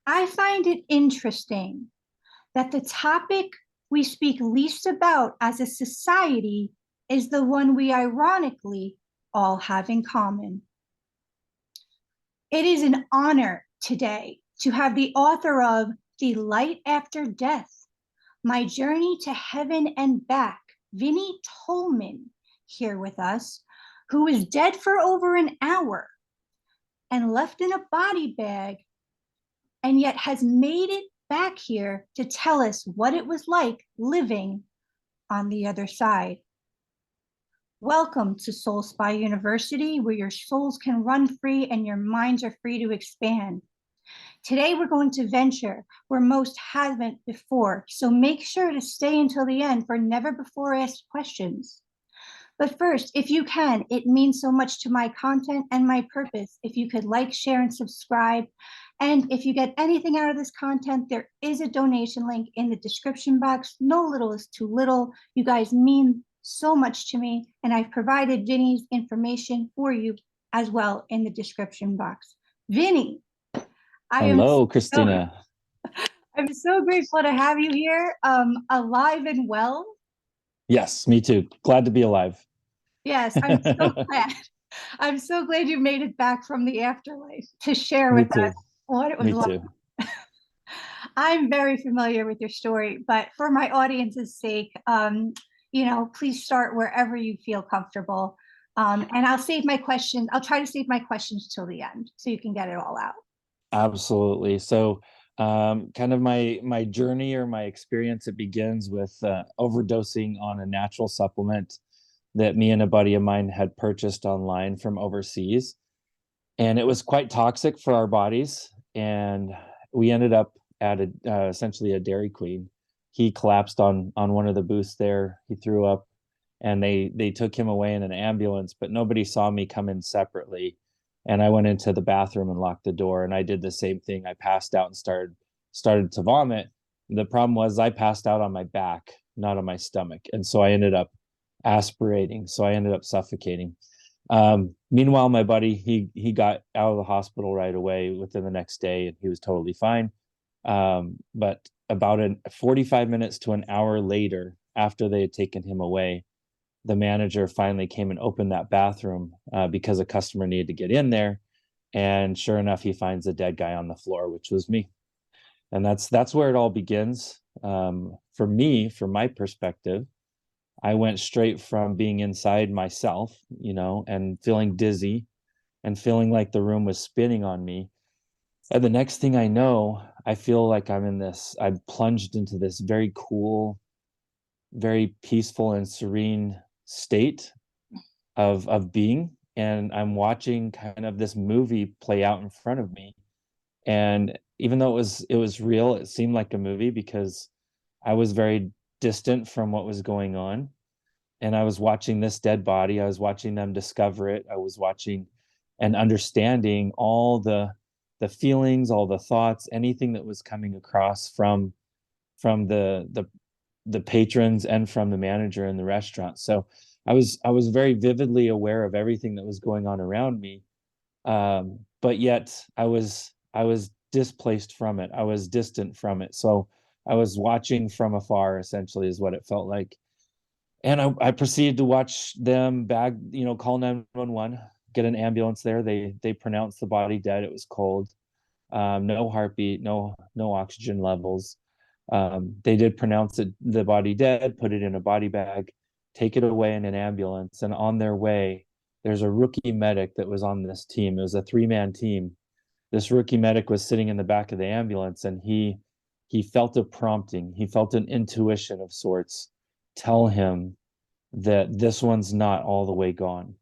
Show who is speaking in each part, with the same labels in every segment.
Speaker 1: I find it interesting that the topic we speak least about as a society is the one we ironically all have in common. It is an honor today to have the author of The Light After Death, My Journey to Heaven and Back, Vinney Toleman, here with us, who is dead for over an hour and left in a body bag, and yet has made it back here to tell us what it was like living on the other side. Welcome to Soul Spy University, where your souls can run free and your minds are free to expand. Today, we're going to venture where most haven't before, so make sure to stay until the end for never before asked questions. But first, if you can, it means so much to my content and my purpose if you could like, share, and subscribe. And if you get anything out of this content, there is a donation link in the description box. No little is too little. You guys mean so much to me, and I've provided Vinney's information for you as well in the description box. Vinney,
Speaker 2: Hello, Christina.
Speaker 1: I'm so grateful to have you here, alive and well.
Speaker 2: Yes, me too. Glad to be alive.
Speaker 1: Yes, I'm so glad. I'm so glad you made it back from the afterlife to share
Speaker 2: Me
Speaker 1: with
Speaker 2: too.
Speaker 1: us what it was
Speaker 2: Me
Speaker 1: like.
Speaker 2: too.
Speaker 1: I'm very familiar with your story, but for my audience's sake, please start wherever you feel comfortable. And I'll save my questions. I'll try to save my questions till the end so you can get it all out.
Speaker 2: Absolutely. So, kind of my journey or my experience, it begins with overdosing on a natural supplement that me and a buddy of mine had purchased online from overseas. And it was quite toxic for our bodies. And we ended up at essentially a Dairy Queen. He collapsed on one of the booths there. He threw up, and they took him away in an ambulance, but nobody saw me come in separately. And I went into the bathroom and locked the door, and I did the same thing. I passed out and started to vomit. The problem was I passed out on my back, not on my stomach. And so I ended up aspirating. So I ended up suffocating. Meanwhile, my buddy, he got out of the hospital right away within the next day, and he was totally fine. But about 45 minutes to an hour later, after they had taken him away, the manager finally came and opened that bathroom because a customer needed to get in there. And sure enough, he finds a dead guy on the floor, which was me. And that's where it all begins. For me, from my perspective, I went straight from being inside myself, and feeling dizzy and feeling like the room was spinning on me. And the next thing I know, I feel like I'm plunged into this very cool, very peaceful and serene state of being. And I'm watching kind of this movie play out in front of me. And even though it was real, it seemed like a movie because I was very distant from what was going on. And I was watching this dead body. I was watching them discover it. I was watching and understanding all the feelings, all the thoughts, anything that was coming across from the patrons and from the manager in the restaurant. So I was very vividly aware of everything that was going on around me. But yet I was displaced from it. I was distant from it. So I was watching from afar, essentially, is what it felt like. And I proceeded to watch them call 911, get an ambulance there. They pronounced the body dead. It was cold, no heartbeat, no oxygen levels. They did pronounce the body dead, put it in a body bag, take it away in an ambulance. And on their way, there's a rookie medic that was on this team. It was a 3-man team. This rookie medic was sitting in the back of the ambulance, and he felt a prompting. He felt an intuition of sorts tell him that this one's not all the way gone.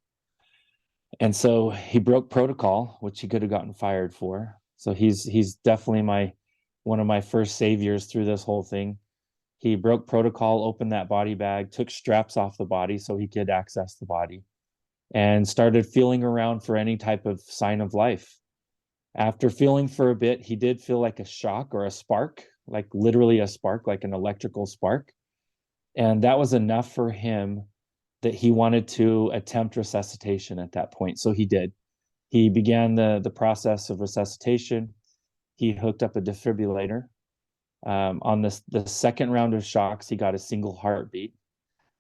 Speaker 2: And so he broke protocol, which he could have gotten fired for. So he's definitely one of my first saviors through this whole thing. He broke protocol, opened that body bag, took straps off the body so he could access the body, and started feeling around for any type of sign of life. After feeling for a bit, he did feel like a shock or a spark, like literally a spark, like an electrical spark. And that was enough for him that he wanted to attempt resuscitation at that point. So he did. He began the process of resuscitation. he hooked up a defibrillator. On the second round of shocks, he got a single heartbeat.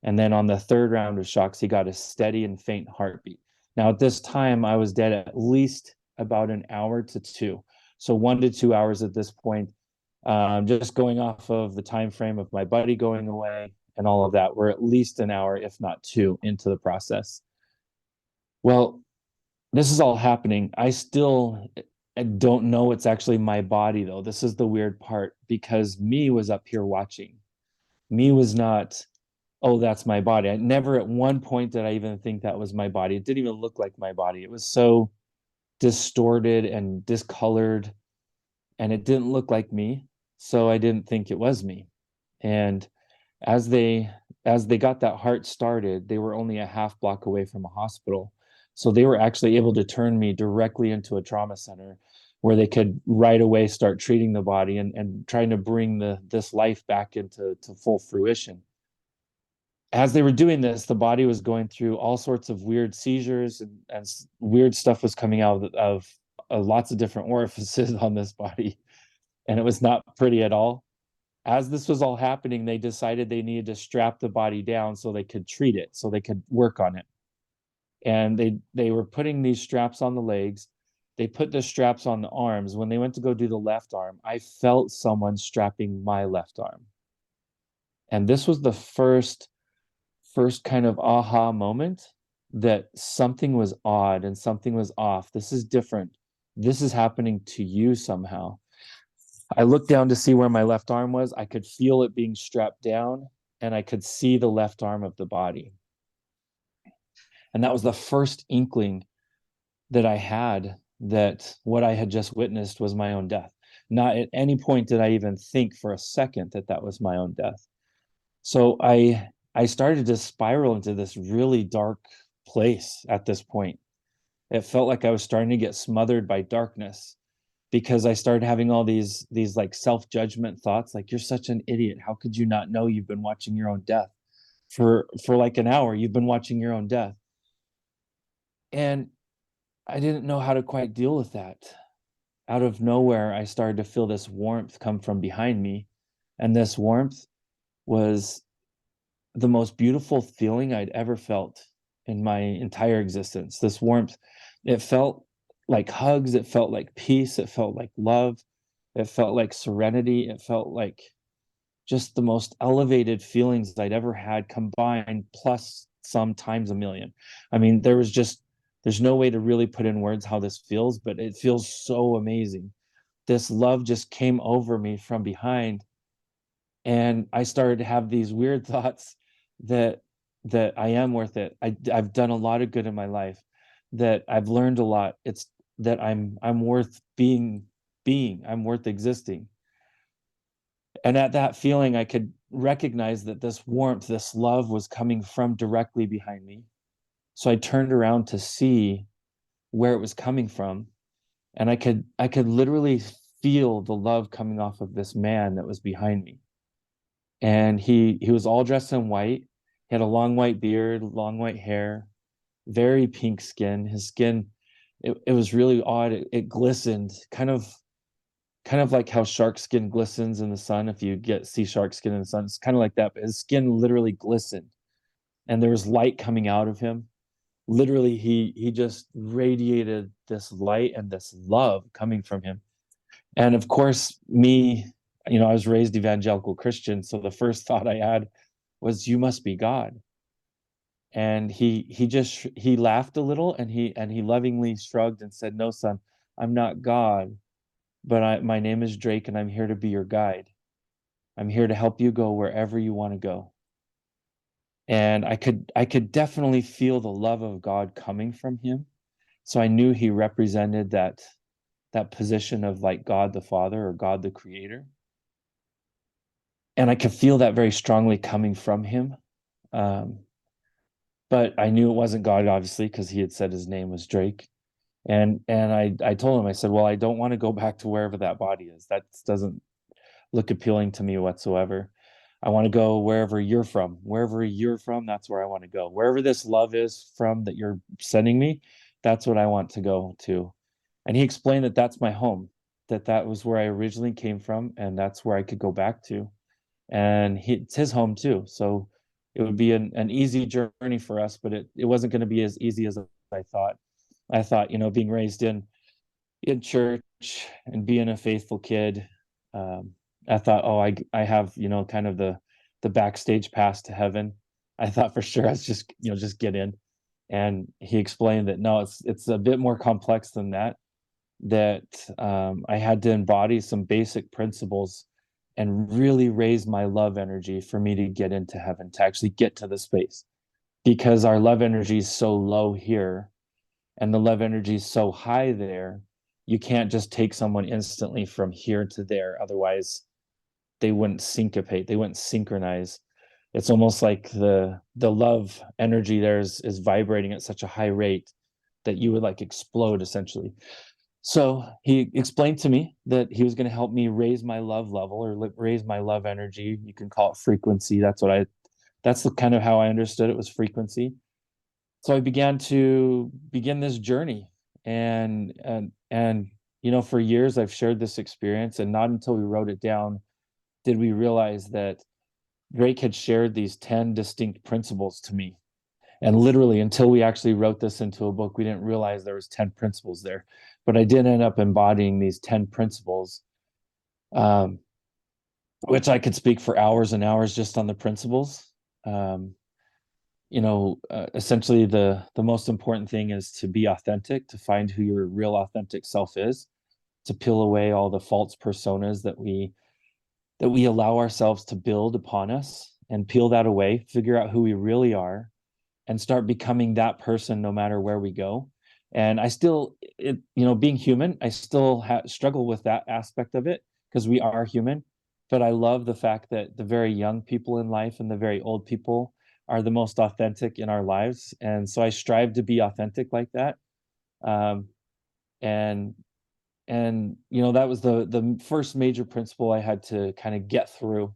Speaker 2: And then on the third round of shocks, he got a steady and faint heartbeat. Now, at this time, I was dead at least about an hour to two. So 1 to 2 hours at this point, just going off of the time frame of my buddy going away and all of that, we're at least an hour, if not two, into the process. Well, this is all happening. I don't know it's actually my body, though. This is the weird part, because me was up here watching. Me was not, oh, that's my body. I never at one point did I even think that was my body. It didn't even look like my body. It was so distorted and discolored, and it didn't look like me. So I didn't think it was me. And as they got that heart started, they were only a half block away from a hospital. So they were actually able to turn me directly into a trauma center where they could right away start treating the body and trying to bring this life back into full fruition. As they were doing this, the body was going through all sorts of weird seizures, and weird stuff was coming out of lots of different orifices on this body. And it was not pretty at all. As this was all happening, they decided they needed to strap the body down so they could treat it, so they could work on it. And they were putting these straps on the legs. They put the straps on the arms. When they went to go do the left arm, I felt someone strapping my left arm. And this was the first kind of aha moment that something was odd and something was off. This is different. This is happening to you somehow. I looked down to see where my left arm was. I could feel it being strapped down, and I could see the left arm of the body. And that was the first inkling that I had that what I had just witnessed was my own death. Not at any point did I even think for a second that that was my own death. So I started to spiral into this really dark place at this point. It felt like I was starting to get smothered by darkness, because I started having all these like self-judgment thoughts, like, you're such an idiot. How could you not know you've been watching your own death for like an hour? You've been watching your own death. And I didn't know how to quite deal with that. Out of nowhere, I started to feel this warmth come from behind me. And this warmth was the most beautiful feeling I'd ever felt in my entire existence. This warmth, it felt like hugs, it felt like peace, it felt like love, it felt like serenity, it felt like just the most elevated feelings I'd ever had combined, plus some times a million. I mean, there's no way to really put in words how this feels, but it feels so amazing. This love just came over me from behind, and I started to have these weird thoughts that I am worth it. I've done a lot of good in my life, that I've learned a lot. It's that I'm worth being, I'm worth existing. And at that feeling, I could recognize that this warmth, this love was coming from directly behind me. So I turned around to see where it was coming from, and I could literally feel the love coming off of this man that was behind me. And he was all dressed in white. He had a long white beard, long white hair, very pink skin. His skin, it was really odd. It glistened, kind of like how shark skin glistens in the sun. If you see shark skin in the sun, it's kind of like that. But his skin literally glistened, and there was light coming out of him. Literally, he just radiated this light and this love coming from him. And of course, me, I was raised evangelical Christian, so the first thought I had was, you must be God. And he laughed a little, and he lovingly shrugged and said, no, son, I'm not God, but my name is Drake, and I'm here to be your guide. I'm here to help you go wherever you want to go. And I could definitely feel the love of God coming from him. So I knew he represented that position of like God the Father or God the Creator. And I could feel that very strongly coming from him. But I knew it wasn't God, obviously, because he had said his name was Drake. And I told him, I said, well, I don't want to go back to wherever that body is. That doesn't look appealing to me whatsoever. I want to go wherever you're from. Wherever you're from, that's where I want to go. Wherever this love is from that you're sending me, that's what I want to go to. And he explained that that's my home. that that was where I originally came from, and that's where I could go back to. And it's his home too. So it would be an easy journey for us, but it wasn't going to be as easy as I thought. I thought, being raised in church and being a faithful kid, um, I thought, oh, I have, kind of the backstage pass to heaven. I thought for sure I was just get in. And he explained that no, it's a bit more complex than that. That I had to embody some basic principles and really raise my love energy for me to get into heaven, to actually get to the space. Because our love energy is so low here and the love energy is so high there, you can't just take someone instantly from here to there. Otherwise, they wouldn't syncopate, they wouldn't synchronize. It's almost like the love energy there is vibrating at such a high rate that you would like explode essentially. So he explained to me that he was going to help me raise my love level or raise my love energy. You can call it frequency. That's the kind of how I understood it, was frequency. So I began to begin this journey, and for years I've shared this experience, and not until we wrote it down did we realize that Drake had shared these 10 distinct principles to me. And literally until we actually wrote this into a book, we didn't realize there was 10 principles there. But I did end up embodying these 10 principles, um, which I could speak for hours and hours just on the principles. Um, Essentially the most important thing is to be authentic, to find who your real authentic self is, to peel away all the false personas that we allow ourselves to build upon us, and peel that away, figure out who we really are, and start becoming that person no matter where we go. And I still, being human, I still struggle with that aspect of it, because we are human. But I love the fact that the very young people in life and the very old people are the most authentic in our lives. And so I strive to be authentic like that. Um, and that was the first major principle I had to kind of get through.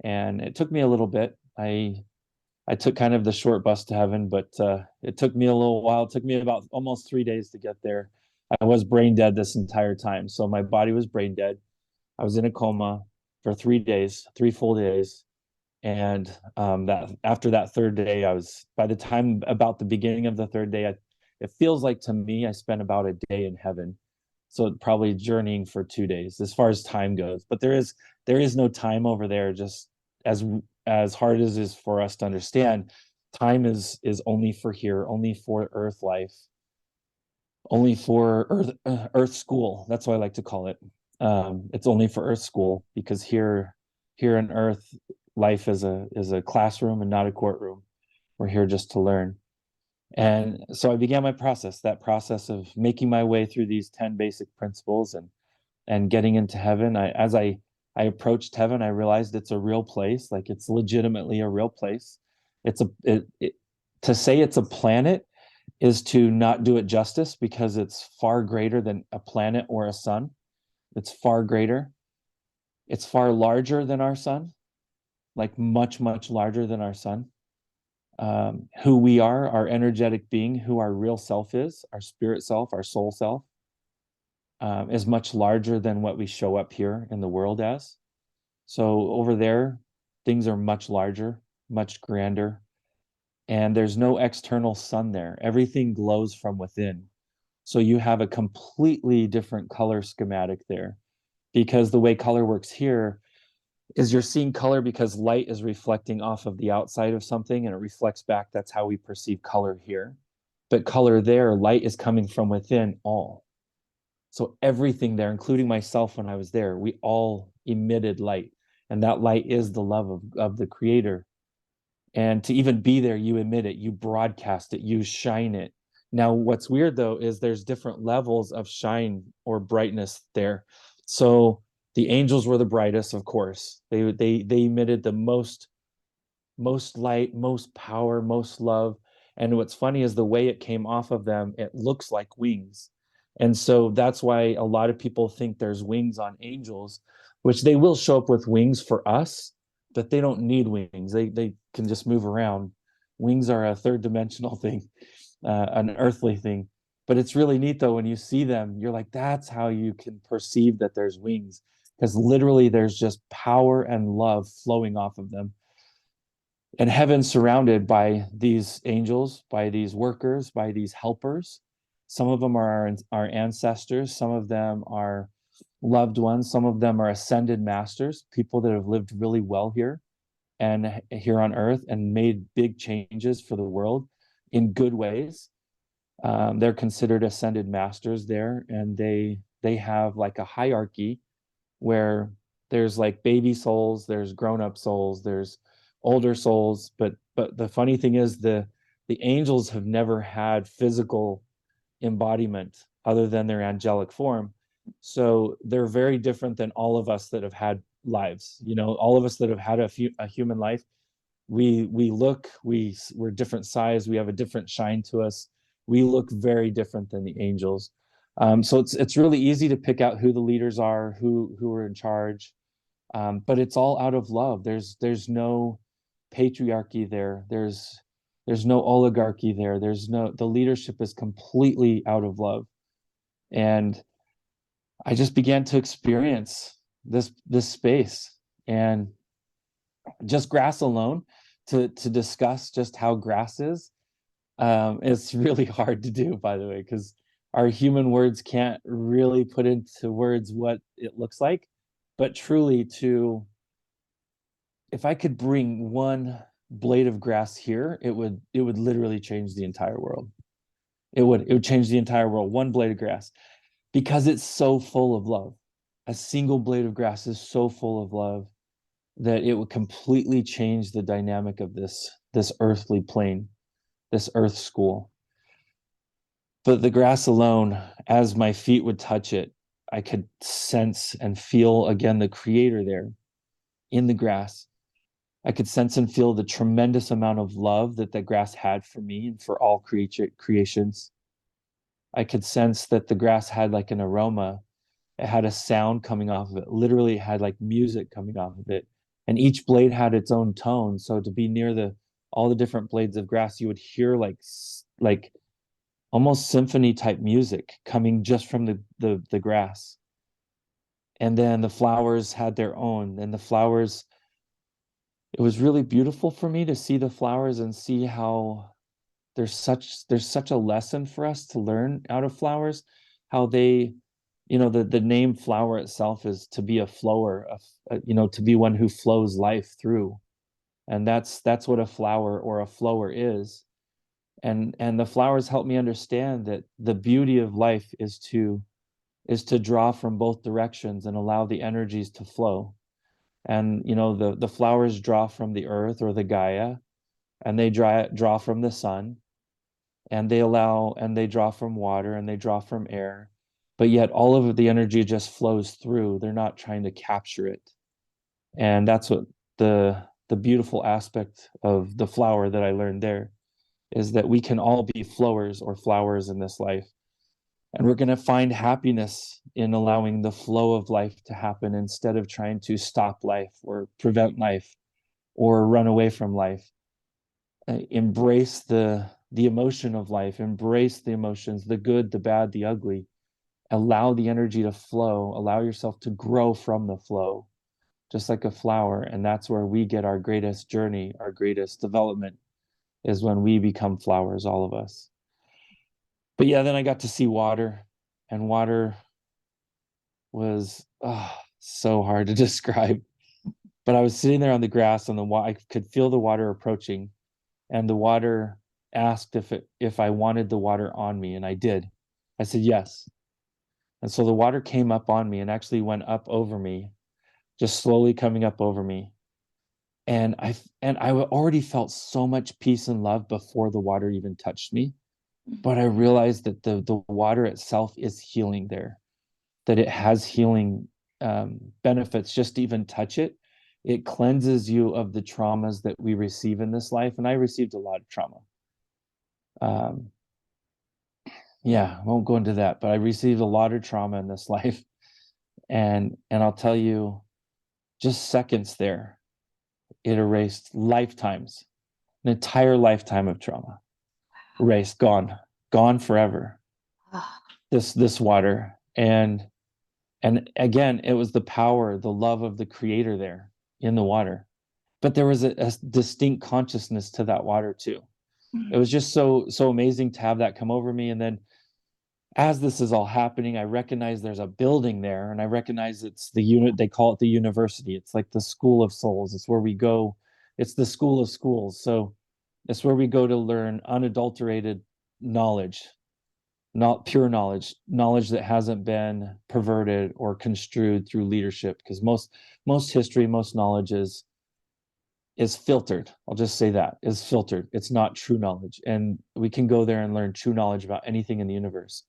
Speaker 2: And it took me a little bit. I took kind of the short bus to heaven, but it took me a little while. It took me about almost 3 days to get there. I was brain dead this entire time. So my body was brain dead. I was in a coma for 3 days, 3 full days. And that after that third day, by the time about the beginning of the third day, it feels like to me, I spent about a day in heaven. So probably journeying for 2 days as far as time goes. But there is no time over there. Just as as hard as it is for us to understand, time is only for here, only for earth life, only for earth school. That's what I like to call it. It's only for earth school, because here on earth, life is a classroom and not a courtroom. We're here just to learn. And so I began my process, that process of making my way through these 10 basic principles, and getting into heaven. As I approached heaven, I realized it's a real place. Like, it's legitimately a real place. To say it's a planet is to not do it justice, because it's far greater than a planet or a sun. It's far greater. It's far larger than our sun, like much, much larger than our sun. Who we are, our energetic being, who our real self is, our spirit self, our soul self, is much larger than what we show up here in the world as. So over there, things are much larger, much grander, and there's no external sun there. Everything glows from within. So you have a completely different color schematic there, because the way color works here is you're seeing color because light is reflecting off of the outside of something and it reflects back. That's how we perceive color here. But color there, light is coming from within all. So everything there, including myself when I was there, we all emitted light. And that light is the love of the creator. And to even be there, you emit it, you broadcast it, you shine it. Now, what's weird though is there's different levels of shine or brightness there. So the angels were the brightest, of course. They emitted the most light, most power, most love. And what's funny is the way it came off of them, it looks like wings. And so that's why a lot of people think there's wings on angels, which they will show up with wings for us, but they don't need wings. They can just move around. Wings are a third dimensional thing, an earthly thing. But it's really neat though, when you see them, you're like, that's how you can perceive that there's wings, because literally there's just power and love flowing off of them. And heaven's surrounded by these angels, by these workers, by these helpers. Some of them are our ancestors, some of them are loved ones, some of them are ascended masters, people that have lived really well here and here on earth and made big changes for the world in good ways. They're considered ascended masters there, and they have like a hierarchy where there's like baby souls, there's grown-up souls, there's older souls, but the funny thing is the angels have never had physical embodiment other than their angelic form. So they're very different than all of us that have had lives. You know, all of us that have had a human life, we look, we're different size, we have a different shine to us. We look very different than the angels. So it's really easy to pick out who the leaders are, who are in charge, but it's all out of love. There's no patriarchy there. There's no oligarchy there. The leadership is completely out of love. And I just began to experience this space, and just grass alone, to discuss just how grass is. It's really hard to do, by the way, because our human words can't really put into words what it looks like. But truly, if I could bring one blade of grass here, it would literally change the entire world. It would change the entire world, one blade of grass, because it's so full of love. A single blade of grass is so full of love that it would completely change the dynamic of this earthly plane, this earth school. But the grass alone, as my feet would touch it, I could sense and feel again the creator there in the grass. I could sense and feel the tremendous amount of love that the grass had for me and for all creations. I could sense that the grass had like an aroma. It had a sound coming off of it. Literally, it had like music coming off of it. And each blade had its own tone. So to be near all the different blades of grass, you would hear like almost symphony type music coming just from the grass. And then the flowers had their own. And the flowers, it was really beautiful for me to see the flowers and see how there's such a lesson for us to learn out of flowers, how they, the name flower itself is to be a flower, to be one who flows life through. And that's what a flower or a flower is. And the flowers help me understand that the beauty of life is to draw from both directions and allow the energies to flow. And the flowers draw from the earth or the Gaia, and they draw from the sun, and they draw from water, and they draw from air, but yet all of the energy just flows through. They're not trying to capture it. And that's what the beautiful aspect of the flower that I learned there is, that we can all be flowers or flowers in this life. And we're going to find happiness in allowing the flow of life to happen, instead of trying to stop life or prevent life or run away from life. Embrace the emotion of life, embrace the emotions, the good, the bad, the ugly. Allow the energy to flow, allow yourself to grow from the flow, just like a flower. And that's where we get our greatest journey, our greatest development, is when we become flowers, all of us. But yeah, then I got to see water, and water was so hard to describe. But I was sitting there on the grass, and I could feel the water approaching, and the water asked if I wanted the water on me, and I did. I said yes. And so the water came up on me and actually went up over me, just slowly coming up over me. And I already felt so much peace and love before the water even touched me. But I realized that the water itself is healing there, that it has healing benefits just to even touch it. It cleanses you of the traumas that we receive in this life. And I received a lot of trauma. Yeah, I won't go into that, but I received a lot of trauma in this life. And I'll tell you, just seconds there, it erased lifetimes, an entire lifetime of trauma. Erased, gone forever.
Speaker 1: Ah,
Speaker 2: this water. And again, it was the power, the love of the creator there in the water. But there was a distinct consciousness to that water too. It
Speaker 1: mm,
Speaker 2: was just so amazing to have that come over me. And then as this is all happening, I recognize there's a building there, and I recognize it's the unit, they call it the university. It's like the school of souls. It's where we go. It's the school of schools. So it's where we go to learn unadulterated knowledge, not pure knowledge, knowledge that hasn't been perverted or construed through leadership. Because most history, most knowledge is filtered. I'll just say that is filtered. It's not true knowledge. And we can go there and learn true knowledge about anything in the universe.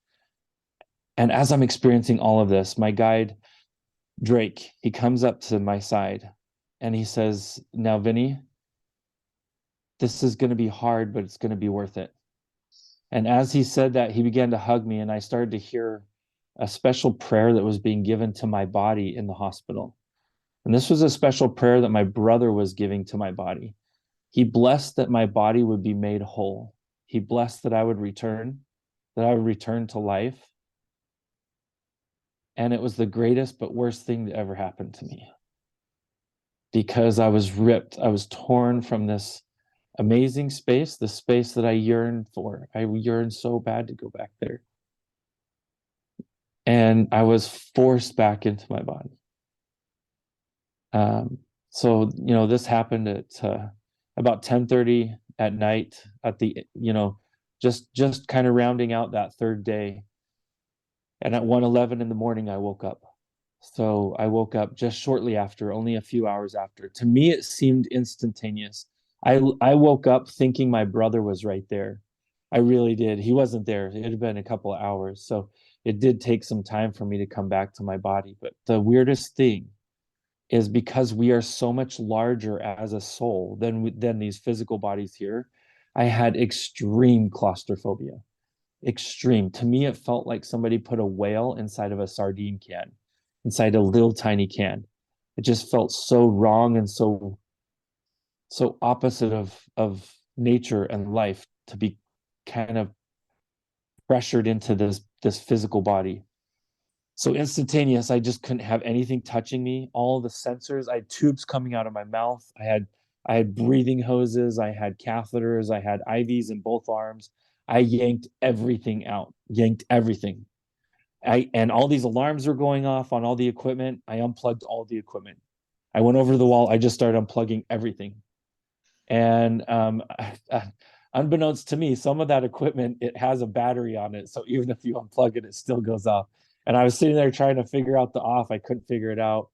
Speaker 2: And as I'm experiencing all of this, my guide, Drake, he comes up to my side and he says, "Now, Vinney, this is going to be hard, but it's going to be worth it." And as he said that, he began to hug me, and I started to hear a special prayer that was being given to my body in the hospital. And this was a special prayer that my brother was giving to my body. He blessed that my body would be made whole. He blessed that that I would return to life. And it was the greatest but worst thing that ever happened to me, because I was ripped, I was torn from this amazing space, the space that I yearned for. I yearned so bad to go back there. And I was forced back into my body. So, this happened at about 10:30 at night at the, just kind of rounding out that third day. And at 1:11 in the morning, I woke up. So I woke up just shortly after, only a few hours after. To me, it seemed instantaneous. I woke up thinking my brother was right there. I really did. He wasn't there. It had been a couple of hours. So it did take some time for me to come back to my body. But the weirdest thing is, because we are so much larger as a soul than these physical bodies here, I had extreme claustrophobia. Extreme. To me, it felt like somebody put a whale inside of a sardine can, inside a little tiny can. It just felt so wrong and so opposite of nature and life to be kind of pressured into this physical body. So instantaneous, I just couldn't have anything touching me. All the sensors, I had tubes coming out of my mouth. I had breathing hoses, I had catheters, I had IVs in both arms. I yanked everything out, yanked everything. And all these alarms were going off on all the equipment. I unplugged all the equipment. I went over to the wall. I just started unplugging everything. And unbeknownst to me, some of that equipment, it has a battery on it. So even if you unplug it, it still goes off. And I was sitting there trying to figure out the off. I couldn't figure it out.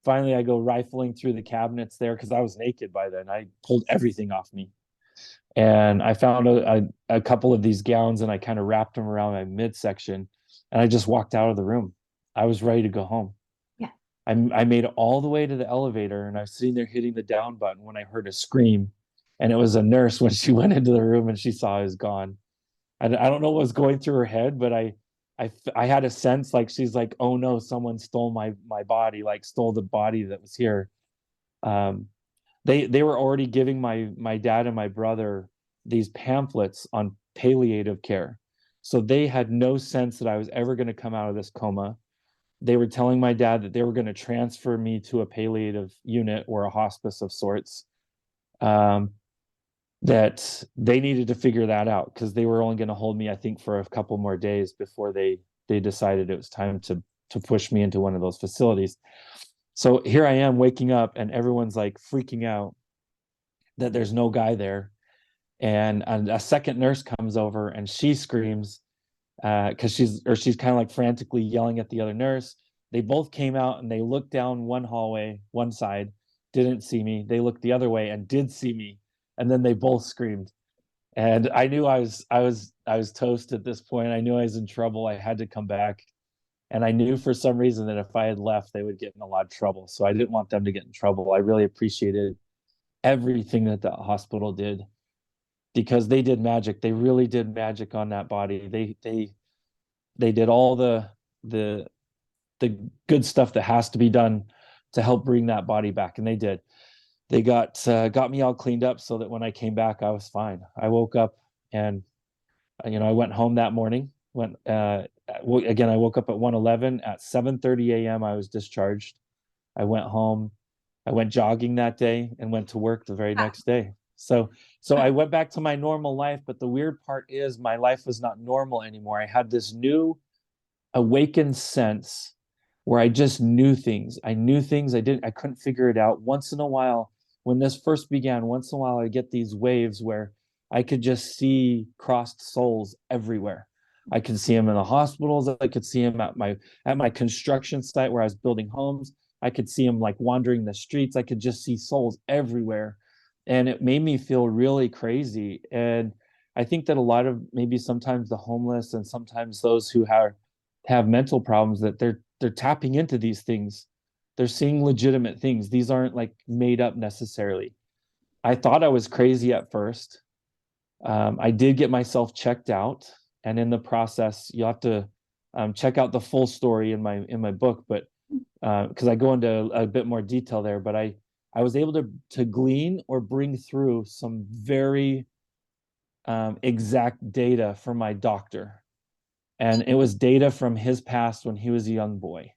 Speaker 2: Finally, I go rifling through the cabinets there, because I was naked by then. I pulled everything off me. And I found a couple of these gowns, and I kind of wrapped them around my midsection, and I just walked out of the room. I was ready to go home.
Speaker 1: yeah.
Speaker 2: I made it all the way to the elevator, and I was sitting there hitting the down button when I heard a scream. And it was a nurse when she went into the room and she saw I was gone. I don't know what was going through her head, but I had a sense like she's like, "Oh no, someone stole my body, like stole the body that was here." Um, they were already giving my dad and my brother these pamphlets on palliative care. So they had no sense that I was ever going to come out of this coma. They were telling my dad that they were going to transfer me to a palliative unit or a hospice of sorts. That they needed to figure that out, because they were only going to hold me, I think, for a couple more days before they decided it was time to push me into one of those facilities. So here I am waking up, and everyone's like freaking out that there's no guy there. And a second nurse comes over, and she screams, because she's kind of like frantically yelling at the other nurse. They both came out, and they looked down one hallway, one side, didn't see me. They looked the other way and did see me, and then they both screamed. And I knew I was toast at this point. I knew I was in trouble. I had to come back. And I knew for some reason that if I had left, they would get in a lot of trouble. So I didn't want them to get in trouble. I really appreciated everything that the hospital did, because they did magic. They really did magic on that body. They did all the the good stuff that has to be done to help bring that body back, and they did. They got me all cleaned up so that when I came back, I was fine. I woke up, and I went home that morning. When again, I woke up at 1:11. At 7:30 a.m. I was discharged. I went home. I went jogging that day and went to work the very
Speaker 1: Ah,
Speaker 2: next day. So I went back to my normal life, but the weird part is my life was not normal anymore. I had this new awakened sense where I just knew things. I knew things. I couldn't figure it out. Once in a while, when this first began, once in a while I get these waves where I could just see crossed souls everywhere. I could see them in the hospitals. I could see them at my construction site where I was building homes. I could see them like wandering the streets. I could just see souls everywhere. And it made me feel really crazy. And I think that a lot of maybe sometimes the homeless and sometimes those who have mental problems, that they're tapping into these things. They're seeing legitimate things. These aren't like made up necessarily. I thought I was crazy at first. I did get myself checked out, and in the process, you'll have to check out the full story in my book, but because I go into a bit more detail there. But I was able to glean or bring through some very exact data from my doctor, and it was data from his past when he was a young boy,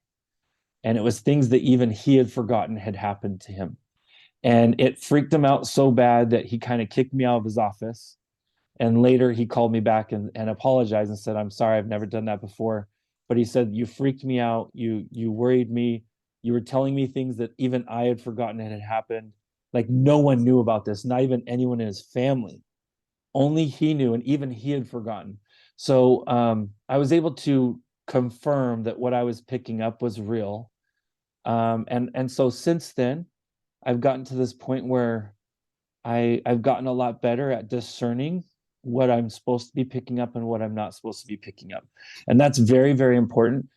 Speaker 2: and it was things that even he had forgotten had happened to him, and it freaked him out so bad that he kind of kicked me out of his office. And later he called me back and apologized and said, "I'm sorry, I've never done that before." But he said, "You freaked me out. You worried me. You were telling me things that even I had forgotten it had happened. Like no one knew about this, not even anyone in his family. Only he knew, and even he had forgotten." So I was able to confirm that what I was picking up was real. And so since then, I've gotten to this point where I've gotten a lot better at discerning what I'm supposed to be picking up and what I'm not supposed to be picking up. And that's very, very important.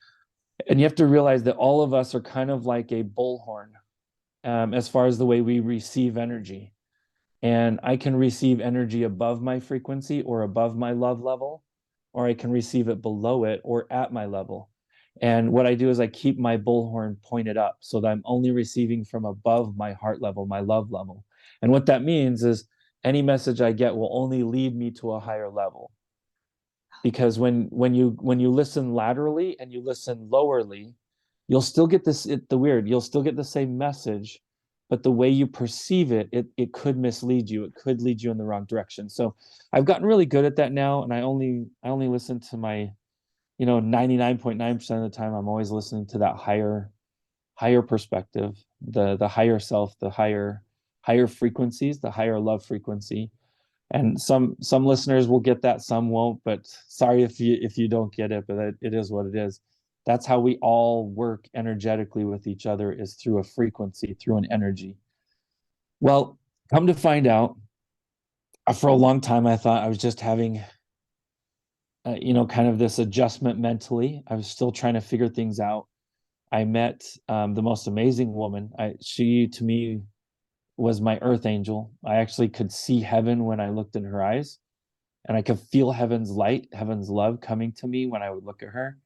Speaker 2: And you have to realize that all of us are kind of like a bullhorn as far as the way we receive energy. And I can receive energy above my frequency or above my love level, or I can receive it below it or at my level. And what I do is I keep my bullhorn pointed up so that I'm only receiving from above my heart level, my love level. And what that means is any message I get will only lead me to a higher level. Because when you listen laterally and you listen lowerly, you'll still get you'll still get the same message, but the way you perceive it could mislead you. It could lead you in the wrong direction. So I've gotten really good at that now, and I only listen to my, 99.9% of the time I'm always listening to that higher perspective, the higher self, the higher frequencies, the higher love frequency. And some listeners will get that, some won't, but sorry if you don't get it, but it is what it is. That's how we all work energetically with each other, is through a frequency, through an energy. Well, come to find out, for a long time I thought I was just having kind of this adjustment mentally. I was still trying to figure things out. I met the most amazing woman. She to me was my earth angel. I actually could see heaven when I looked in her eyes, and I could feel heaven's light, heaven's love coming to me when I would look at her.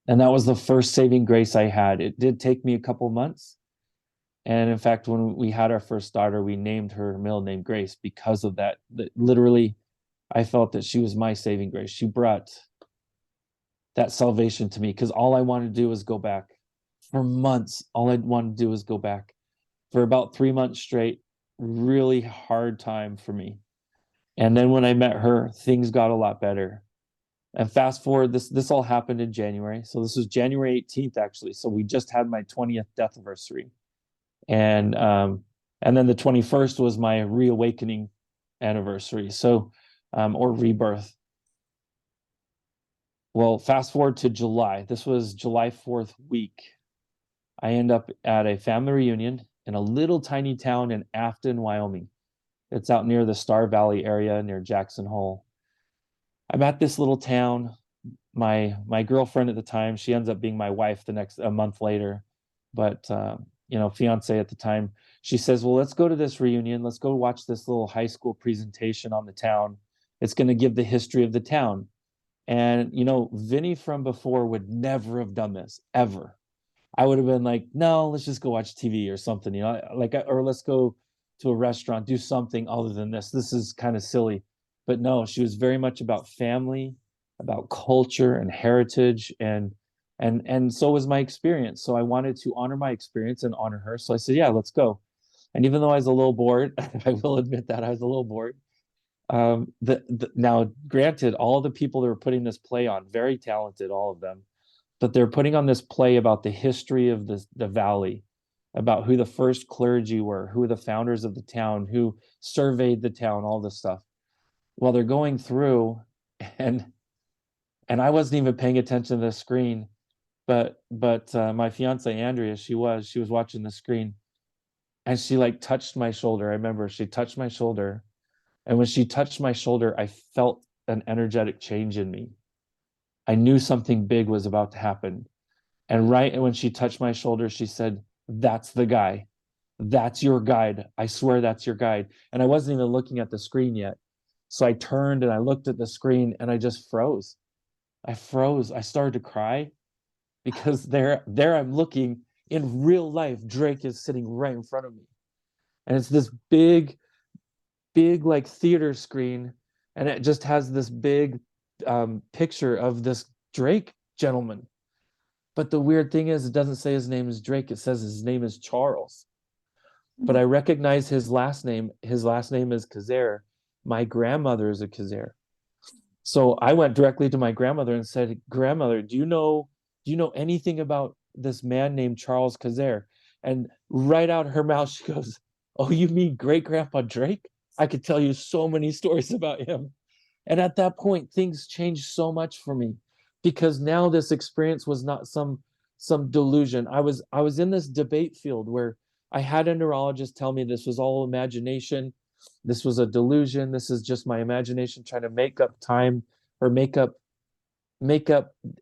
Speaker 2: And that was the first saving grace I had. It did take me a couple months. And in fact, when we had our first daughter, we named her middle name Grace because of that. Literally, I felt that she was my saving grace. She brought that salvation to me because all I wanted to do was go back. For months, all I wanted to do was go back. For about 3 months straight, really hard time for me. And then when I met her, things got a lot better. And fast forward, this all happened in January. So this was January 18th, actually. So we just had my 20th death anniversary. And then the 21st was my reawakening anniversary. So or rebirth. Well, fast forward to July. This was July 4th week. I end up at a family reunion in a little tiny town in Afton, Wyoming. It's out near the Star Valley area near Jackson Hole. I'm at this little town. My girlfriend at the time, she ends up being my wife a month later, but fiance at the time. She says, "Well, let's go to this reunion. Let's go watch this little high school presentation on the town. It's going to give the history of the town." And Vinney from before would never have done this ever. I would have been like, "No, let's just go watch TV or something, or let's go to a restaurant, do something other than this. This is kind of silly." But no, she was very much about family, about culture and heritage, and so was my experience. So I wanted to honor my experience and honor her. So I said, yeah, let's go. And even though I was a little bored, I will admit that I was a little bored. Now, granted, all the people that were putting this play on, very talented, all of them, but they're putting on this play about the history of the valley, about who the first clergy were, who the founders of the town, who surveyed the town, all this stuff. Well, they're going through, and and I wasn't even paying attention to the screen, but my fiance Andrea, she was watching the screen, and she like touched my shoulder. I remember she touched my shoulder, and when she touched my shoulder, I felt an energetic change in me. I knew something big was about to happen. And right when she touched my shoulder, she said, "That's the guy. That's your guide. I swear that's your guide." And I wasn't even looking at the screen yet. So I turned and I looked at the screen and I just froze. I froze. I started to cry because there I'm looking in real life. Drake is sitting right in front of me. And it's this big like theater screen. And it just has this big picture of this Drake gentleman. But the weird thing is, it doesn't say his name is Drake. It says his name is Charles. But I recognize his last name. His last name is Kazare. My grandmother is a Kazare. So I went directly to my grandmother and said, "Grandmother, do you know anything about this man named Charles Kazare?" And right out her mouth, she goes, "Oh, you mean great grandpa Drake? I could tell you so many stories about him." And at that point, things changed so much for me, because now this experience was not some delusion. I was in this debate field where I had a neurologist tell me this was all imagination, this was a delusion, this is just my imagination trying to make up time, or make up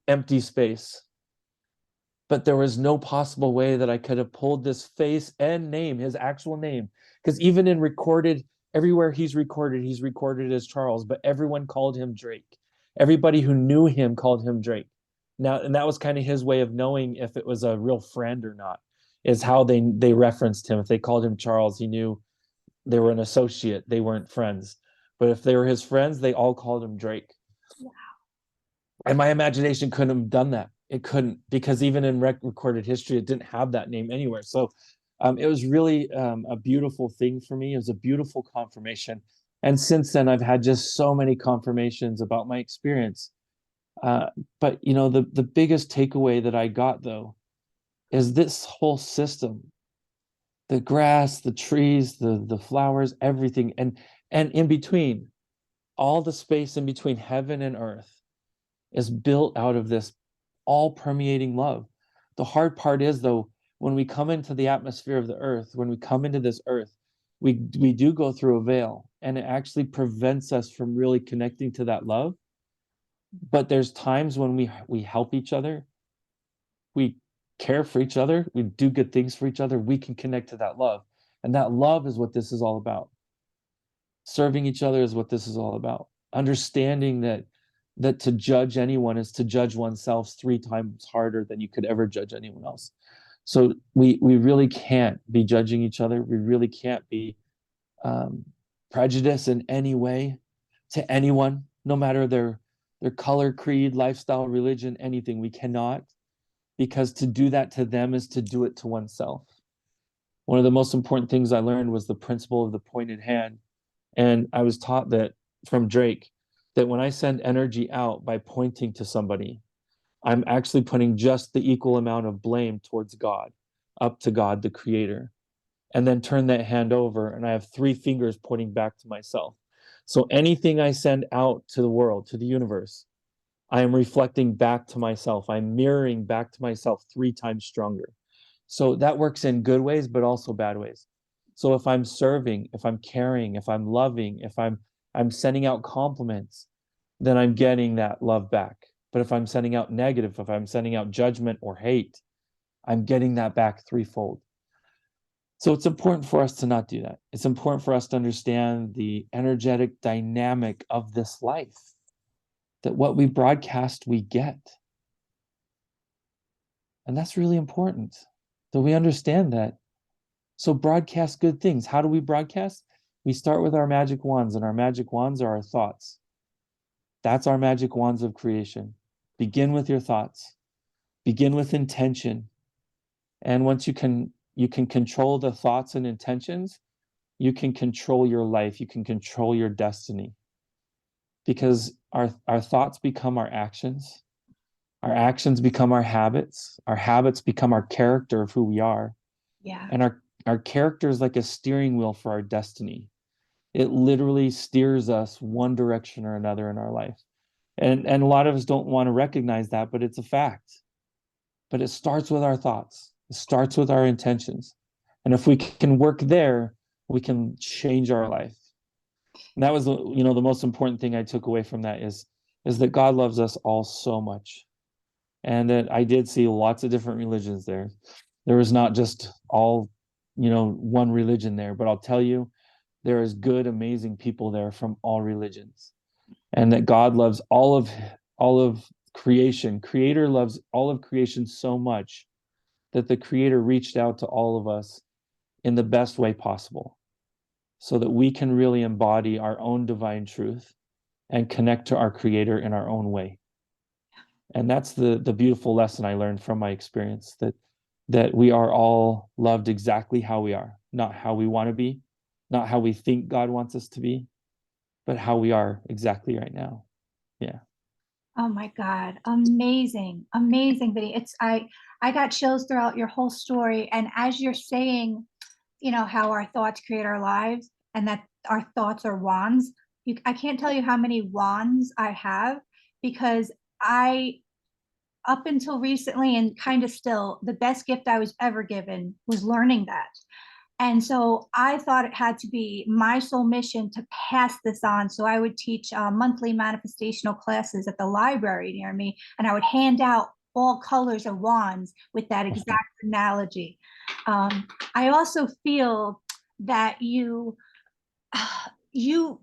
Speaker 2: empty space. But there was no possible way that I could have pulled this face and name, his actual name, because even in recorded, everywhere he's recorded as Charles, but everyone called him Drake. Everybody who knew him called him Drake. Now, and that was kind of his way of knowing if it was a real friend or not, is how they referenced him. If they called him Charles, he knew they were an associate, they weren't friends. But if they were his friends, they all called him Drake. And my imagination couldn't have done that. It couldn't, because even in recorded history, it didn't have that name anywhere. So it was really a beautiful thing for me. It was a beautiful confirmation. And since then, I've had just so many confirmations about my experience. Uh, but the biggest takeaway that I got, though, is this whole system, the grass, the trees, the flowers, everything, and in between, all the space in between heaven and earth is built out of this all permeating love. The hard part is, though, when we come into the atmosphere of the earth, when we come into this earth, we do go through a veil, and it actually prevents us from really connecting to that love. But there's times when we help each other, we care for each other, we do good things for each other, we can connect to that love. And that love is what this is all about. Serving each other is what this is all about. Understanding that to judge anyone is to judge oneself 3 times harder than you could ever judge anyone else. So we really can't be judging each other. We really can't be prejudiced in any way to anyone, no matter their color, creed, lifestyle, religion, anything. We cannot, because to do that to them is to do it to oneself. One of the most important things I learned was the principle of the pointed hand. And I was taught that from Drake, that when I send energy out by pointing to somebody, I'm actually putting just the equal amount of blame towards God, up to God, the creator, and then turn that hand over, and I have 3 fingers pointing back to myself. So anything I send out to the world, to the universe, I am reflecting back to myself. I'm mirroring back to myself 3 times stronger. So that works in good ways, but also bad ways. So if I'm serving, if I'm caring, if I'm loving, if I'm sending out compliments, then I'm getting that love back. But if I'm sending out negative, if I'm sending out judgment or hate, I'm getting that back threefold. So it's important for us to not do that. It's important for us to understand the energetic dynamic of this life, that what we broadcast, we get. And that's really important, that we understand that. So broadcast good things. How do we broadcast? We start with our magic wands, and our magic wands are our thoughts. That's our magic wands of creation. Begin with your thoughts. Begin with intention. And once you can control the thoughts and intentions, you can control your life. You can control your destiny. Because our thoughts become our actions become our habits become our character of who we are.
Speaker 1: Yeah.
Speaker 2: And our character is like a steering wheel for our destiny. It literally steers us one direction or another in our life. And a lot of us don't want to recognize that, but it's a fact. But it starts with our thoughts. It starts with our intentions. And if we can work there, we can change our life. And that was the most important thing I took away from that is that God loves us all so much. And that I did see lots of different religions there. There was not just all, one religion there, but I'll tell you, there is good, amazing people there from all religions. And that God loves all of creation. Creator loves all of creation so much that the Creator reached out to all of us in the best way possible so that we can really embody our own divine truth and connect to our Creator in our own way. And that's the beautiful lesson I learned from my experience, that we are all loved exactly how we are, not how we want to be, not how we think God wants us to be, but how we are exactly right now. Yeah.
Speaker 1: Oh my God. Amazing. Amazing, Vinney. I got chills throughout your whole story. And as you're saying, how our thoughts create our lives and that our thoughts are wands. I can't tell you how many wands I have because up until recently and kind of still, the best gift I was ever given was learning that. And so I thought it had to be my sole mission to pass this on. So I would teach monthly manifestational classes at the library near me, and I would hand out all colors of wands with that exact analogy. I also feel that you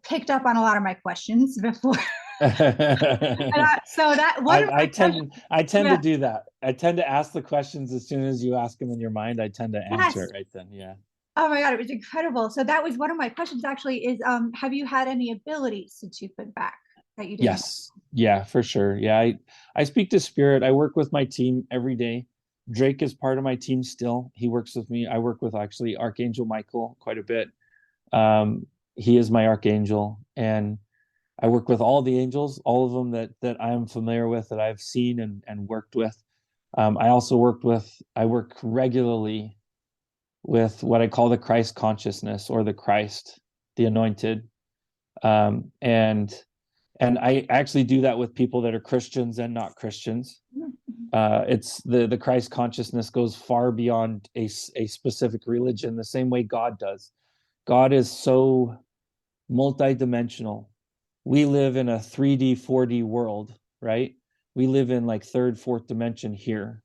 Speaker 1: picked up on a lot of my questions before. So that one of my questions,
Speaker 2: I tend to
Speaker 1: yeah,
Speaker 2: do that. I tend to ask the questions as soon as you ask them in your mind. I tend to answer
Speaker 1: yes.
Speaker 2: it right then. Yeah.
Speaker 1: Oh my God, it was incredible. So that was one of my questions actually is have you had any abilities since you've been back that you didn't?
Speaker 2: Yes. Yeah, for sure. Yeah. I speak to spirit. I work with my team every day. Drake is part of my team still. He works with me. I work with actually Archangel Michael quite a bit. He is my archangel, and I work with all the angels, all of them that I'm familiar with, that I've seen and worked with. I work regularly with what I call the Christ consciousness, or the Christ, the anointed. And I actually do that with people that are Christians and not Christians. It's the Christ consciousness goes far beyond a specific religion, the same way God does. God is so multidimensional. We live in a 3D, 4D world, right? We live in like third, fourth dimension here.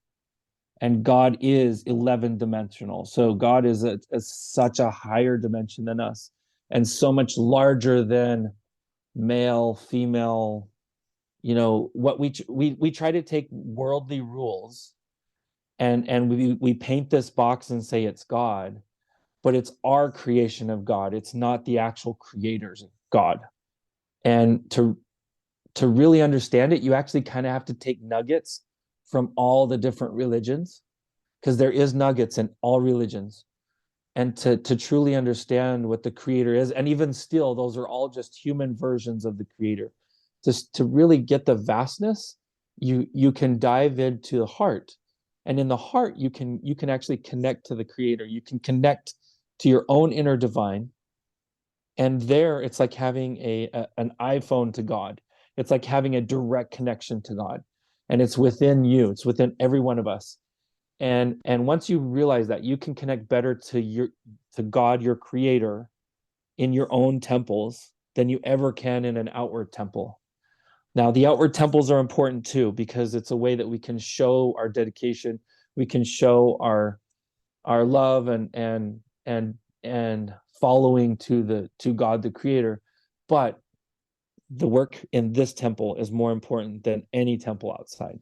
Speaker 2: And God is 11 dimensional. So God is such a higher dimension than us, and so much larger than male, female. What we try to take worldly rules and we paint this box and say it's God, but it's our creation of God. It's not the actual creators of God. And to really understand it, you actually kind of have to take nuggets from all the different religions, because there is nuggets in all religions. And to truly understand what the creator is, and even still, those are all just human versions of the creator. Just to really get the vastness, you can dive into the heart. And in the heart, you can actually connect to the creator. You can connect to your own inner divine. And there, it's like having an iPhone to God. It's like having a direct connection to God. And it's within you, it's within every one of us. And once you realize that, you can connect better to God, your creator, in your own temples than you ever can in an outward temple. Now, the outward temples are important too, because it's a way that we can show our dedication, we can show our love and following to God the creator. But the work in this temple is more important than any temple outside.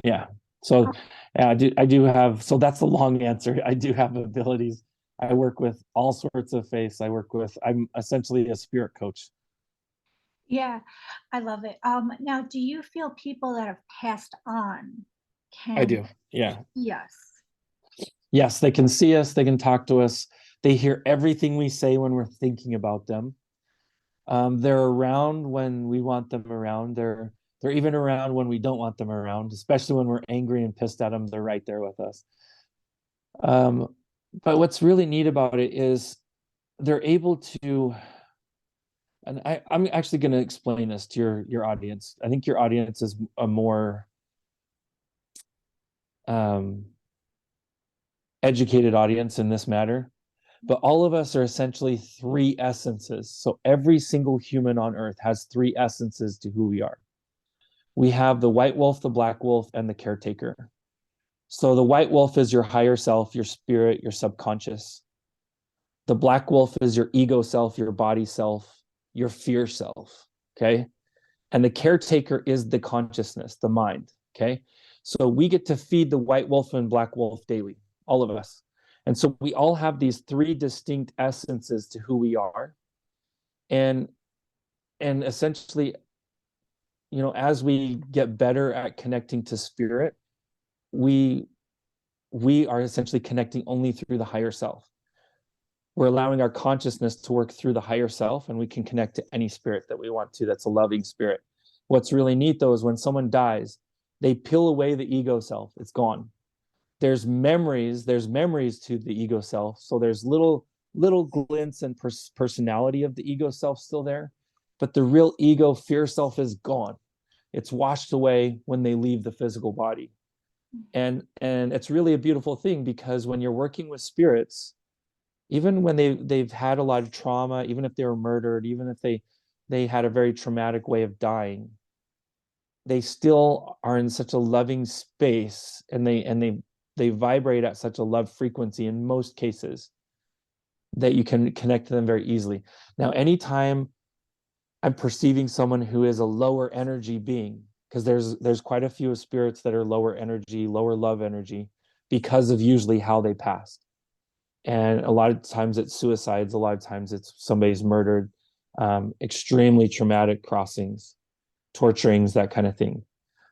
Speaker 2: Yeah. So I do have, so that's a long answer. I do have abilities. I work with all sorts of faiths. I'm essentially a spirit coach.
Speaker 1: Yeah, I love it. Now, do you feel people that have passed on
Speaker 2: I
Speaker 1: can
Speaker 2: do. Yeah.
Speaker 1: see us?
Speaker 2: Yes, they can see us, they can talk to us, they hear everything we say when we're thinking about them. They're around when we want them around. They're even around when we don't want them around, especially when we're angry and pissed at them. They're right there with us. Um, but what's really neat about it is they're able to, and I'm actually going to explain this to your audience. I think your audience is a more um, educated audience in this matter. But all of us are essentially three essences. So every single human on earth has three essences to who we are. We have the white wolf, the black wolf, and the caretaker. So the white wolf is your higher self, your spirit, your subconscious. The black wolf is your ego self, your body self, your fear self. Okay. And the caretaker is the consciousness, the mind. Okay. So we get to feed the white wolf and black wolf daily, all of us. And so we all have these three distinct essences to who we are. And essentially, as we get better at connecting to spirit, we we are essentially connecting only through the higher self. We're allowing our consciousness to work through the higher self, and we can connect to any spirit that we want to. That's a loving spirit. What's really neat though is when someone dies, they peel away the ego self. It's gone. There's memories to the ego self. So there's little glints and personality of the ego self still there, but the real ego fear self is gone. It's washed away when they leave the physical body. And it's really a beautiful thing, because when you're working with spirits, even when they've had a lot of trauma, even if they were murdered, even if they had a very traumatic way of dying, they still are in such a loving space, and they vibrate at such a love frequency in most cases, that you can connect to them very easily. Now, anytime I'm perceiving someone who is a lower energy being, because there's quite a few spirits that are lower energy, lower love energy, because of usually how they passed. And a lot of times it's suicides, a lot of times it's somebody's murdered, extremely traumatic crossings, torturings, that kind of thing.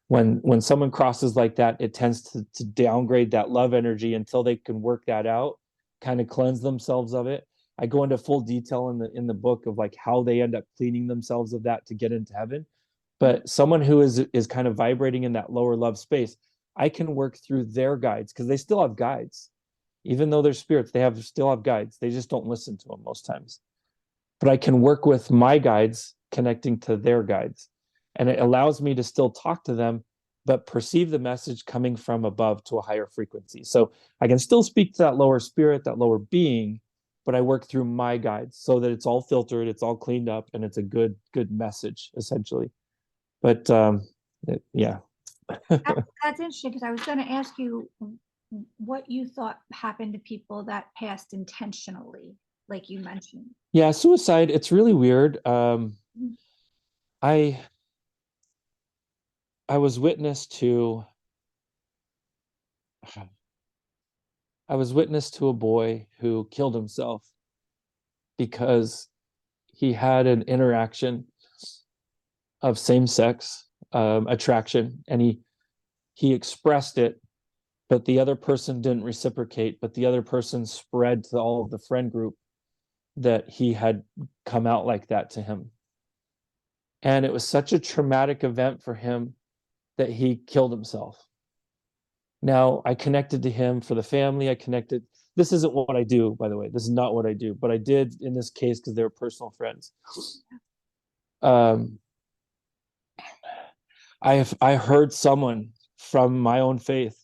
Speaker 2: When someone crosses like that, it tends to downgrade that love energy until they can work that out, kind of cleanse themselves of it. I go into full detail in the book of like how they end up cleaning themselves of that to get into heaven. But someone who is kind of vibrating in that lower love space, I can work through their guides, because they still have guides. Even though they're spirits, they still have guides. They just don't listen to them most times. But I can work with my guides connecting to their guides. And it allows me to still talk to them, but perceive the message coming from above to a higher frequency. So I can still speak to that lower spirit, that lower being, but I work through my guides so that it's all filtered, it's all cleaned up, and it's a good message, essentially. But yeah.
Speaker 1: That's interesting, because I was going to ask you what you thought happened to people that passed intentionally, like you mentioned.
Speaker 2: Yeah, suicide, it's really weird.
Speaker 1: Mhm.
Speaker 2: I I was witness to I was witness to a boy who killed himself because he had an interaction of same-sex attraction, and he expressed it, but the other person didn't reciprocate, but the other person spread to all of the friend group that he had come out like that to him. And it was such a traumatic event for him that he killed himself. Now, I connected to him for the family. I connected. This isn't what I do, by the way. This is not what I do, but I did in this case because they were personal friends. Um, I heard someone from my own faith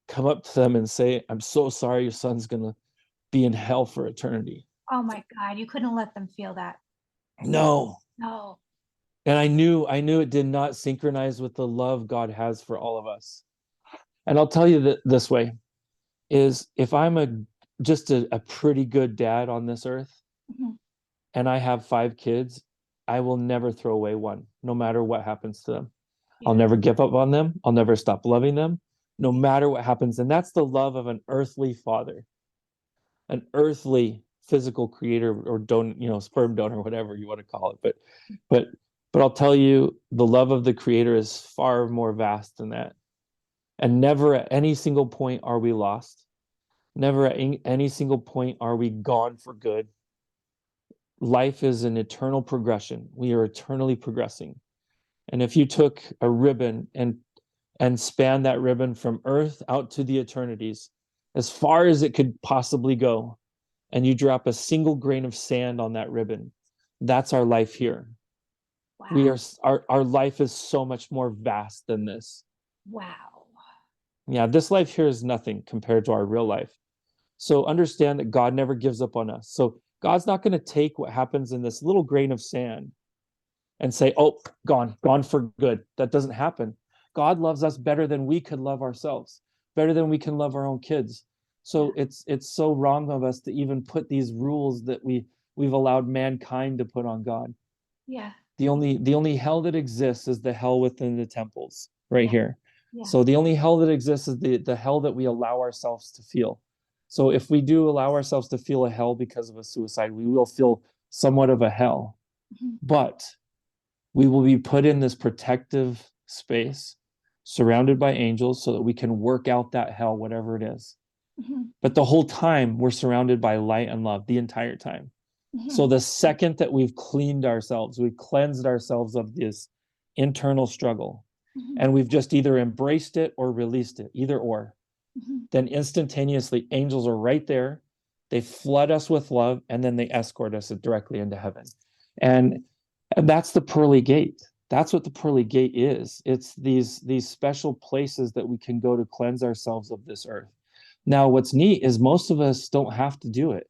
Speaker 2: come up to them and say, "I'm so sorry, your son's gonna be in hell for eternity."
Speaker 1: Oh my God, you couldn't let them feel that.
Speaker 2: No.
Speaker 1: No.
Speaker 2: And I knew it did not synchronize with the love God has for all of us. And I'll tell you that this way is, if I'm just a pretty good dad on this earth,
Speaker 1: Mhm.
Speaker 2: and I have 5 kids, I will never throw away one, no matter what happens to them. I'll
Speaker 1: Yeah.
Speaker 2: never give up on them. I'll never stop loving them, no matter what happens. And that's the love of an earthly father, an earthly physical creator or sperm donor, whatever you want to call it. But I'll tell you, the love of the creator is far more vast than that. And never at any single point are we lost. Never at any single point are we gone for good. Life is an eternal progression. We are eternally progressing. And if you took a ribbon and span that ribbon from earth out to the eternities, as far as it could possibly go, and you drop a single grain of sand on that ribbon, that's our life here.
Speaker 1: Wow.
Speaker 2: We are our life is so much more vast than this.
Speaker 1: Wow.
Speaker 2: Yeah, this life here is nothing compared to our real life. So understand that God never gives up on us. So God's not going to take what happens in this little grain of sand and say, oh, gone for good. That doesn't happen. God loves us better than we could love ourselves, better than we can love our own kids. So it's so wrong of us to even put these rules that we've allowed mankind to put on God.
Speaker 1: Yeah.
Speaker 2: The only hell that exists is the hell within the temples right here.
Speaker 1: Yeah.
Speaker 2: So the only hell that exists is the hell that we allow ourselves to feel. So if we do allow ourselves to feel a hell because of a suicide, we will feel somewhat of a hell.
Speaker 1: Mm-hmm.
Speaker 2: But we will be put in this protective space, surrounded by angels, so that we can work out that hell, whatever it is.
Speaker 1: Mm-hmm.
Speaker 2: But the whole time, we're surrounded by light and love the entire time.
Speaker 1: Mm-hmm.
Speaker 2: So the second that we've cleaned ourselves, we've cleansed ourselves of this internal struggle,
Speaker 1: Mm-hmm.
Speaker 2: and we've just either embraced it or released it, either or,
Speaker 1: Mm-hmm.
Speaker 2: then instantaneously angels are right there. They flood us with love, and then they escort us directly into heaven. And that's the pearly gate. That's what the pearly gate is. It's these special places that we can go to cleanse ourselves of this earth. Now, what's neat is most of us don't have to do it.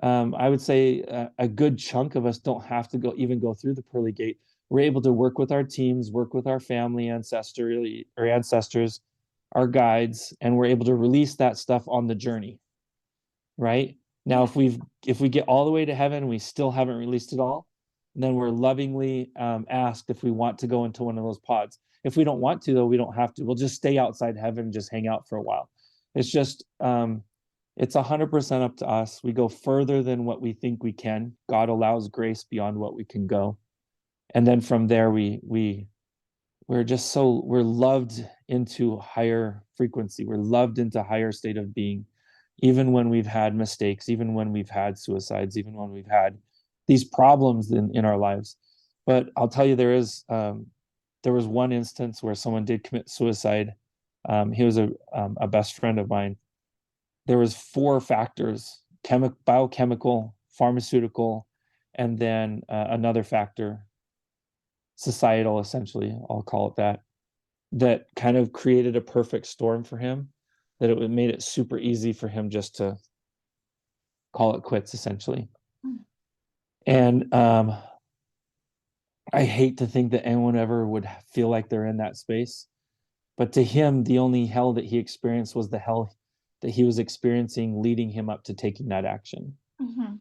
Speaker 2: I would say a good chunk of us don't have to go through the pearly gate. We're able to work with our teams, work with our family, ancestors, our guides, and we're able to release that stuff on the journey. Right? Now, if we get all the way to heaven and we still haven't released it all, then we're lovingly asked if we want to go into one of those pods. If we don't want to, though, we don't have to. We'll just stay outside heaven and just hang out for a while. It's just it's 100% up to us. We go further than what we think we can. God allows grace beyond what we can go, and then from there we're loved into higher frequency. We're loved into higher state of being, even when we've had mistakes, even when we've had suicides, even when we've had these problems in our lives. But I'll tell you, there was one instance where someone did commit suicide. He was a best friend of mine. There was 4 factors: biochemical, pharmaceutical, and then another factor, societal, essentially, I'll call it that kind of created a perfect storm for him, that it made it super easy for him just to call it quits, essentially. And I hate to think that anyone ever would feel like they're in that space. But to him, the only hell that he experienced was the hell that he was experiencing leading him up to taking that action.
Speaker 1: Mm-hmm.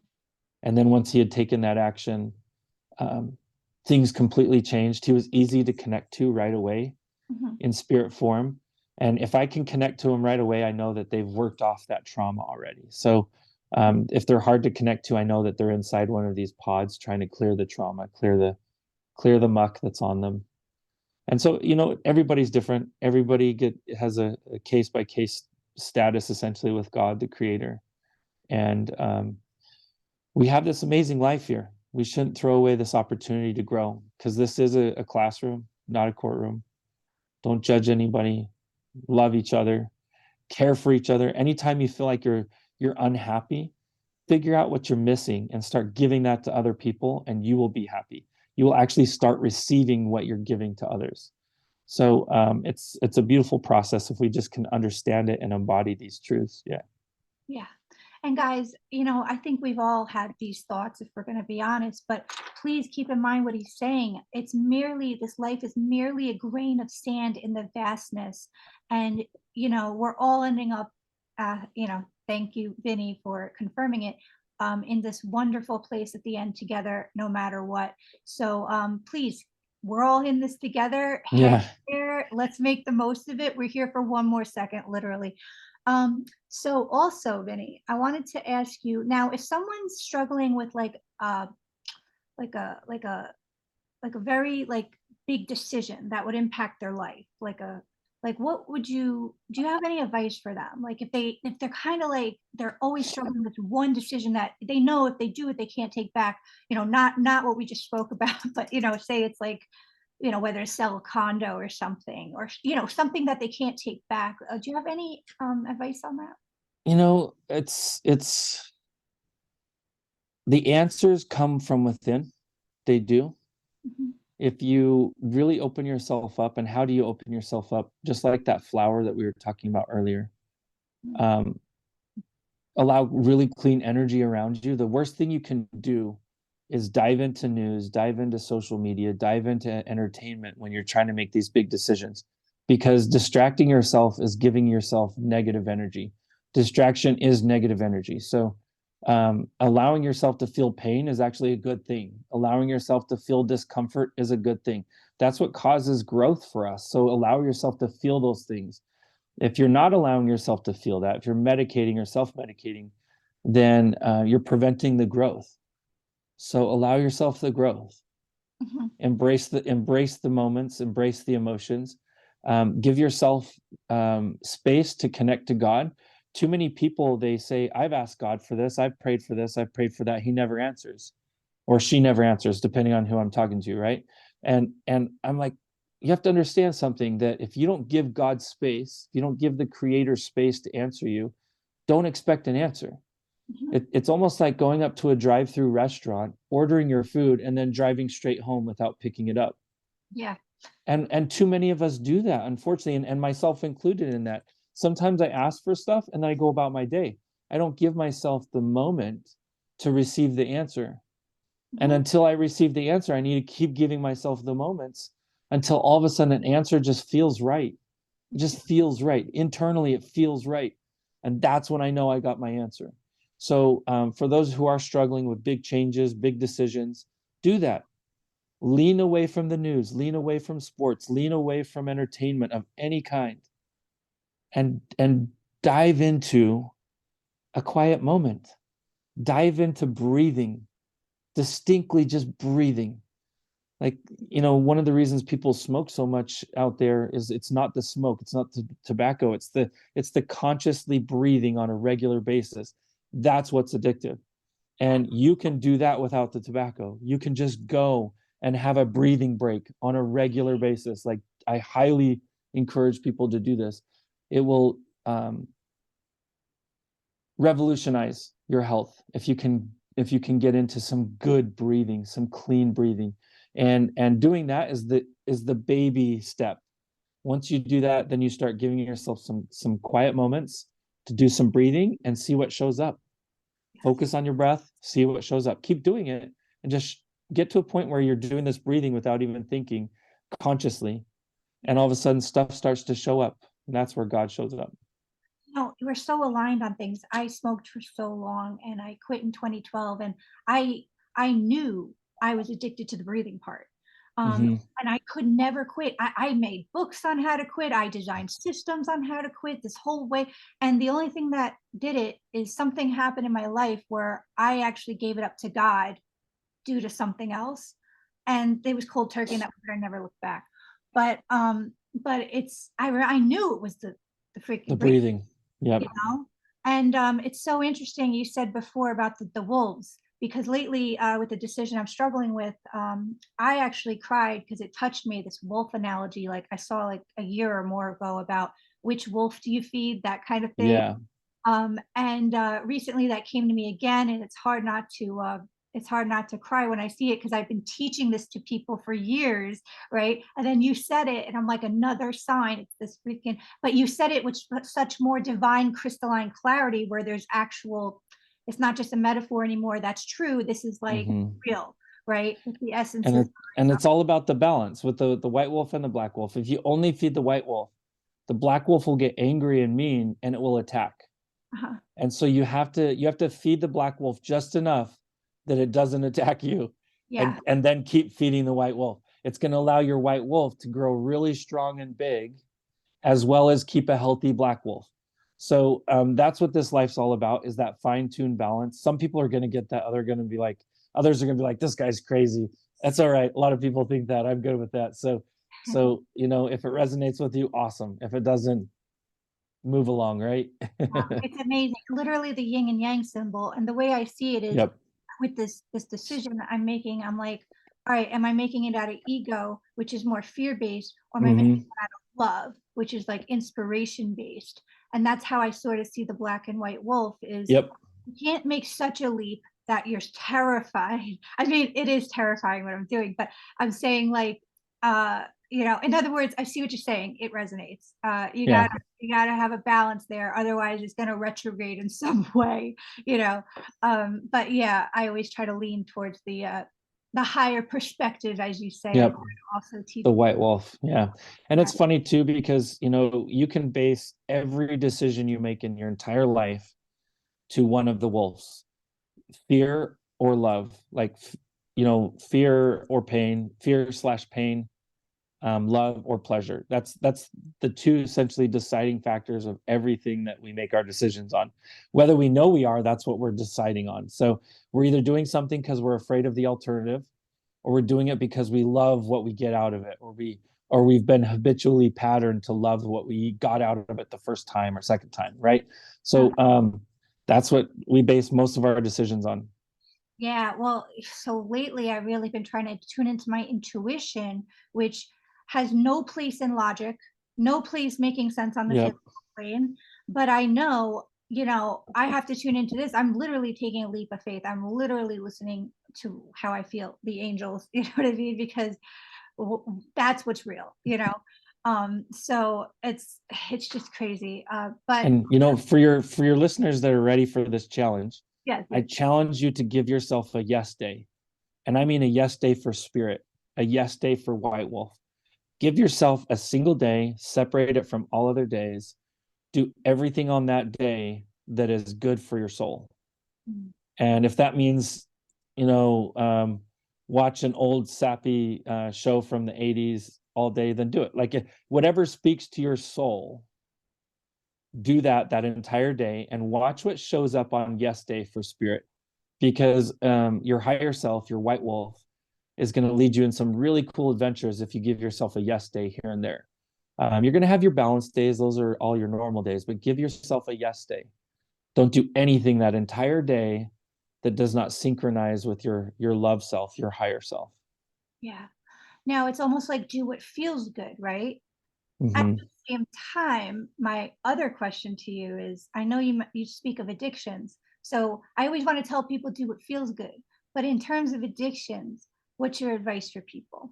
Speaker 2: And then once he had taken that action, things completely changed. He was easy to connect to right away in spirit form. And if I can connect to them right away, I know that they've worked off that trauma already. So if they're hard to connect to, I know that they're inside one of these pods trying to clear the trauma, clear the muck that's on them. And so, everybody's different. Everybody has a case by case status, essentially, with God, the creator. And we have this amazing life here. We shouldn't throw away this opportunity to grow, because this is a classroom, not a courtroom. Don't judge anybody. Love each other. Care for each other. Anytime you feel like you're unhappy, figure out what you're missing and start giving that to other people, and you will be happy. You will actually start receiving what you're giving to others. So it's a beautiful process if we just can understand it and embody these truths.
Speaker 1: Yeah. And guys, I think we've all had these thoughts, if we're going to be honest, but please keep in mind what he's saying. This life is merely a grain of sand in the vastness. And, we're all ending up, thank you, Vinney, for confirming it, in this wonderful place at the end together, no matter what. So please, we're all in this together.
Speaker 2: Yeah.
Speaker 1: Let's make the most of it. We're here for one more second, literally. So also, Vinny, I wanted to ask you now, if someone's struggling with like a like a like a very like big decision that would impact their life, like what would you do you have any advice for them? Like if they're kind of like they're always struggling with one decision that they know if they do it they can't take back, not what we just spoke about, but say it's like, whether to sell a condo or something, or something that they can't take back. Do you have any advice on that?
Speaker 2: It's the answers come from within. They do.
Speaker 1: Mhm.
Speaker 2: If you really open yourself up. And how do you open yourself up? Just like that flower that we were talking about earlier. um, Allow really clean energy around you. The worst thing you can do is dive into news, dive into social media, dive into entertainment when you're trying to make these big decisions, because distracting yourself is giving yourself negative energy. Distraction is negative energy. So allowing yourself to feel pain is actually a good thing. Allowing yourself to feel discomfort is a good thing. That's what causes growth for us. So allow yourself to feel those things. If you're not allowing yourself to feel that, if you're medicating or self-medicating, then you're preventing the growth. So allow yourself the growth.
Speaker 1: Mhm.
Speaker 2: Embrace the moments, embrace the emotions. Give yourself space to connect to God. Too many people, they say, I've asked God for this, I've prayed for this, I've prayed for that. He never answers, or she never answers, depending on who I'm talking to, right? And I'm like, you have to understand something, that if you don't give God space, if you don't give the creator space to answer you, don't expect an answer.
Speaker 1: Mhm.
Speaker 2: It's almost like going up to a drive-through restaurant, ordering your food, and then driving straight home without picking it up.
Speaker 1: Yeah.
Speaker 2: And too many of us do that, unfortunately, and myself included in that. Sometimes I ask for stuff and then I go about my day. I don't give myself the moment to receive the answer. And
Speaker 1: Mhm.
Speaker 2: until I receive the answer, I need to keep giving myself the moments until all of a sudden an answer just feels right. It just feels right. Internally, it feels right. And that's when I know I got my answer. So for those who are struggling with big changes, big decisions, do that. Lean away from the news, lean away from sports, lean away from entertainment of any kind, and dive into a quiet moment. Dive into breathing, distinctly just breathing. Like, one of the reasons people smoke so much out there is it's not the smoke, it's not the tobacco, it's the consciously breathing on a regular basis. That's what's addictive. And you can do that without the tobacco. You can just go and have a breathing break on a regular basis. Like, I highly encourage people to do this. It will revolutionize your health if you can get into some good breathing, some clean breathing. And doing that is the baby step. Once you do that, then you start giving yourself some quiet moments to do some breathing and see what shows up.
Speaker 1: Yes.
Speaker 2: Focus on your breath, see what shows up. Keep doing it, and just get to a point where you're doing this breathing without even thinking consciously. And all of a sudden stuff starts to show up. And that's where God shows up.
Speaker 1: No, we're so aligned on things. I smoked for so long and I quit in 2012, and I knew I was addicted to the breathing part. Um,
Speaker 2: Mm-hmm.
Speaker 1: and I could never quit. I made books on how to quit. I designed systems on how to quit this whole way. And the only thing that did it is something happened in my life where I actually gave it up to God due to something else. And it was cold turkey, and that was, I never looked back. But I knew it was the
Speaker 2: The
Speaker 1: freaking breathing,
Speaker 2: breathing. Yep.
Speaker 1: you know. And it's so interesting you said before about the wolves, because lately with the decision I'm struggling with, I actually cried because it touched me, this wolf analogy like I saw like a year or more ago about which wolf do you feed, that kind of thing.
Speaker 2: Yeah.
Speaker 1: And recently that came to me again, and it's hard not to cry when I see it, because I've been teaching this to people for years, right? And then you said it, and I'm like, another sign. It's this freaking, but you said it with such more divine, crystalline clarity, where there's actual. It's not just a metaphor anymore. That's true. This is like
Speaker 2: Mm-hmm.
Speaker 1: real, right? With the
Speaker 2: and
Speaker 1: essences.
Speaker 2: it, and it's all about the balance with the white wolf and the black wolf. If you only feed the white wolf, the black wolf will get angry and mean, and it will attack.
Speaker 1: Uh-huh.
Speaker 2: And so you have to feed the black wolf just enough that it doesn't attack you,
Speaker 1: Yeah.
Speaker 2: and then keep feeding the white wolf. It's going to allow your white wolf to grow really strong and big, as well as keep a healthy black wolf. So that's what this life's all about, is that fine-tuned balance. Some people are going to get that. Others are going to be like, this guy's crazy. That's all right. A lot of people think that. I'm good with that. So, if it resonates with you, awesome. If it doesn't, move along, right?
Speaker 1: It's amazing. Literally the yin and yang symbol. And the way I see it is
Speaker 2: Yep.
Speaker 1: with this decision that I'm making, I'm like, all right, am I making it out of ego, which is more fear-based, or am I making
Speaker 2: Hmm.
Speaker 1: it out of love, which is like inspiration-based? And that's how I sort of see the black and white wolf is
Speaker 2: Yep.
Speaker 1: you can't make such a leap that you're terrified. I mean, it is terrifying what I'm doing, but I'm saying like, in other words, I see what you're saying. It resonates.
Speaker 2: Yeah.
Speaker 1: You gotta have a balance there, otherwise it's gonna retrograde in some way, you know. But yeah, I always try to lean towards the higher perspective, as you say. I
Speaker 2: Yep.
Speaker 1: also teach.
Speaker 2: The white wolf. Yeah. And
Speaker 1: Right.
Speaker 2: it's funny too, because, you can base every decision you make in your entire life to one of the wolves: fear or love. Like, fear or pain, fear/pain, love or pleasure. That's the two essentially deciding factors of everything that we make our decisions on. Whether we know we are, that's what we're deciding on. So we're either doing something because we're afraid of the alternative, or we're doing it because we love what we get out of it, or we've been habitually patterned to love what we got out of it the first time or second time, right? So that's what we base most of our decisions on.
Speaker 1: Yeah, well, so lately I've really been trying to tune into my intuition, which has no place in logic, no place making sense on the
Speaker 2: Yep.
Speaker 1: physical plane. But I know, I have to tune into this. I'm literally taking a leap of faith. I'm literally listening to how I feel, the angels, you know what I mean? Because that's what's real, So it's just crazy. But
Speaker 2: And for your listeners that are ready for this challenge,
Speaker 1: yes,
Speaker 2: I
Speaker 1: yes.
Speaker 2: challenge you to give yourself a yes day. And I mean a yes day for spirit, a yes day for white wolf. Give yourself a single day, separate it from all other days. Do everything on that day that is good for your soul.
Speaker 1: Mm.
Speaker 2: And if that means, you know, um, watch an old sappy show from the 80s all day, then do it. Like, whatever speaks to your soul, do that entire day, and watch what shows up on yes day for spirit. Because your higher self, your white wolf, is going to lead you in some really cool adventures if you give yourself a yes day here and there. You're going to have your balance days. Those are all your normal days, but give yourself a yes day. Don't do anything that entire day that does not synchronize with your love self, your higher self.
Speaker 1: Yeah. Now it's almost like do what feels good, right? At
Speaker 2: Mm-hmm.
Speaker 1: the same time, my other question to you is, I know you speak of addictions, so I always want to tell people do what feels good. But in terms of addictions, what's your advice for people?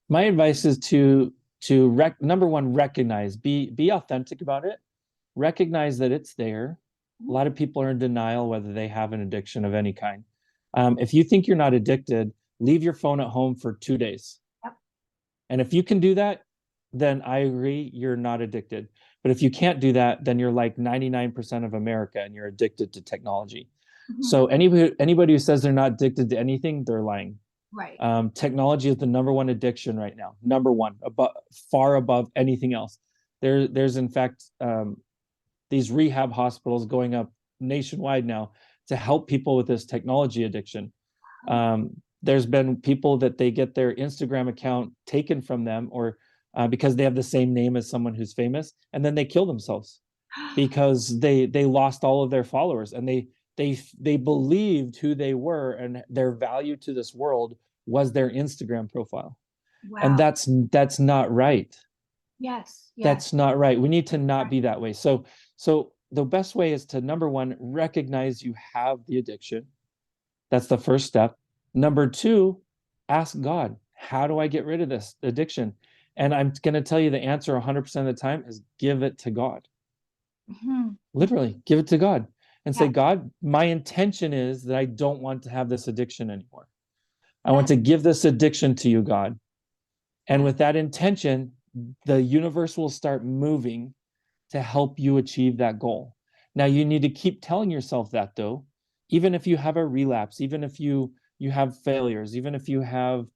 Speaker 2: My advice is to number one, recognize, be authentic about it, recognize that it's there. A
Speaker 1: Mhm.
Speaker 2: lot of people are in denial whether they have an addiction of any kind. If you think you're not addicted, leave your phone at home for 2 days.
Speaker 1: Yep.
Speaker 2: And if you can do that, then I agree, you're not addicted. But if you can't do that, then you're like 99% of America and you're addicted to technology.
Speaker 1: Mhm.
Speaker 2: So anybody who says they're not addicted to anything, they're lying.
Speaker 1: Right.
Speaker 2: Technology is the number one addiction right now, number one, far above anything else. There's in fact these rehab hospitals going up nationwide now to help people with this technology addiction. There's been people that they get their Instagram account taken from them, or because they have the same name as someone who's famous, and then they kill themselves because they lost all of their followers, and they believed who they were and their value to this world was their Instagram profile. And
Speaker 1: Wow.
Speaker 2: that's not right.
Speaker 1: Yes. Yes.
Speaker 2: That's not right. We need to not be that way. So the best way is to, number one, recognize you have the addiction. That's the first step. Number two, ask God, how do I get rid of this addiction? And I'm going to tell you the answer 100% of the time is give it to God.
Speaker 1: Mhm.
Speaker 2: Literally, give it to God and say,
Speaker 1: Yeah.
Speaker 2: God, my intention is that I don't want to have this addiction anymore. I want
Speaker 1: Yes.
Speaker 2: to give this addiction to you, God. And
Speaker 1: Yes.
Speaker 2: with that intention, the universe will start moving to help you achieve that goal. Now, you need to keep telling yourself that, though, even if you have a relapse, even if you have failures, even if you have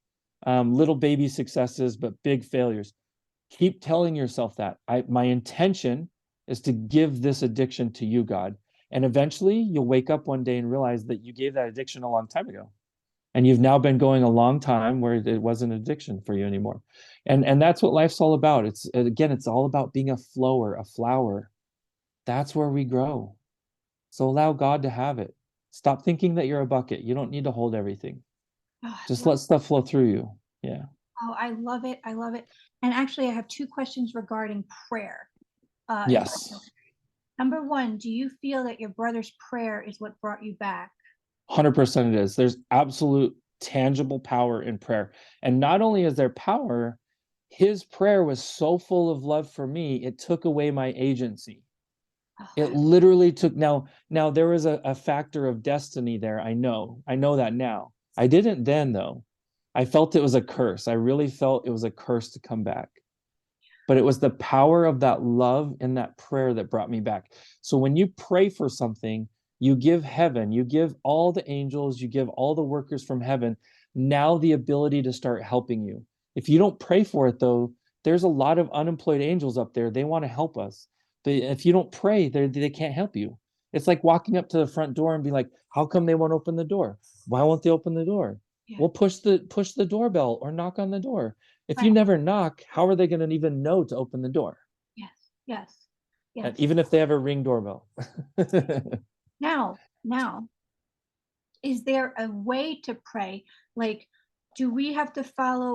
Speaker 2: little baby successes but big failures, keep telling yourself that my intention is to give this addiction to you, God. And eventually you'll wake up one day and realize that you gave that addiction a long time ago. And you've now been going a long time where it wasn't an addiction for you anymore. And that's what life's all about. It's, again, it's all about being a flower, a flower. That's where we grow. So allow God to have it. Stop thinking that you're a bucket. You don't need to hold everything.
Speaker 1: Oh,
Speaker 2: Just let stuff flow through you. Yeah.
Speaker 1: oh, I love it. I love it. And actually, I have two questions regarding prayer.
Speaker 2: Yes.
Speaker 1: Number one, do you feel that your brother's prayer is what brought you back?
Speaker 2: 100% it is. There's absolute tangible power in prayer. And not only is there power, his prayer was so full of love for me, it took away my agency. It
Speaker 1: Oh,
Speaker 2: literally took, now there was a factor of destiny there. I know that now. I didn't then though. I felt it was a curse. I really felt it was a curse to come back. But it was the power of that love and that prayer that brought me back. So when you pray for something, you give heaven, you give all the angels, you give all the workers from heaven now the ability to start helping you. If you don't pray for it though, there's a lot of unemployed angels up there. They want to help us. But if you don't pray, they can't help you. It's like walking up to the front door and be like, how come they won't open the door? Why won't they open the door?
Speaker 1: yeah.
Speaker 2: Well, push the doorbell or knock on the door. If you
Speaker 1: Right.
Speaker 2: never knock, how are they going to even know to open the door?
Speaker 1: Yes. Yes.
Speaker 2: And
Speaker 1: Yes.
Speaker 2: even if they have a Ring doorbell.
Speaker 1: Now, is there a way to pray? Like, do we have to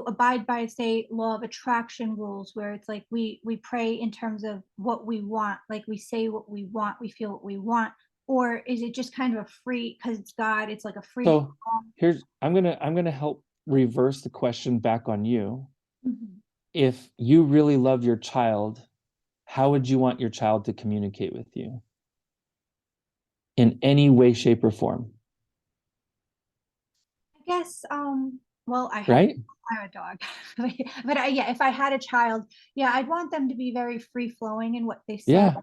Speaker 1: abide by, say, law of attraction rules, where it's like we pray in terms of what we want, like we say what we want, we feel what we want, or is it just kind of a free, because it's God, it's like a free for
Speaker 2: So
Speaker 1: all?
Speaker 2: here's I'm gonna help reverse the question back on you.
Speaker 1: Mhm.
Speaker 2: If you really love your child, how would you want your child to communicate with you in any way, shape, or form?
Speaker 1: I guess, well,
Speaker 2: Right?
Speaker 1: I have a dog, but yeah, if I had a child, yeah, I'd want them to be very free flowing in what they say.
Speaker 2: Yeah.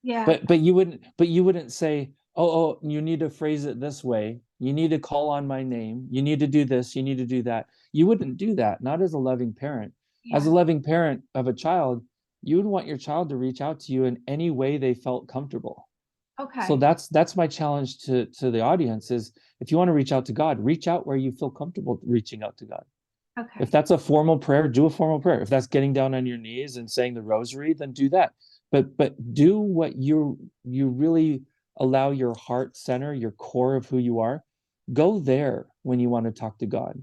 Speaker 1: Yeah.
Speaker 2: But you wouldn't say, oh, you need to phrase it this way. You need to call on my name. You need to do this. You need to do that. You wouldn't do that, not as a loving parent. As a
Speaker 1: Yeah.
Speaker 2: loving parent of a child, you would want your child to reach out to you in any way they felt comfortable. So
Speaker 1: Okay.
Speaker 2: that's my challenge to the audience is if you want to reach out to God, reach out where you feel comfortable reaching out to God. If
Speaker 1: Okay.
Speaker 2: that's a formal prayer, do a formal prayer. If that's getting down on your knees and saying the rosary, then do that. But do what you really allow your heart center, your core of who you are. Go there when you want to talk to God.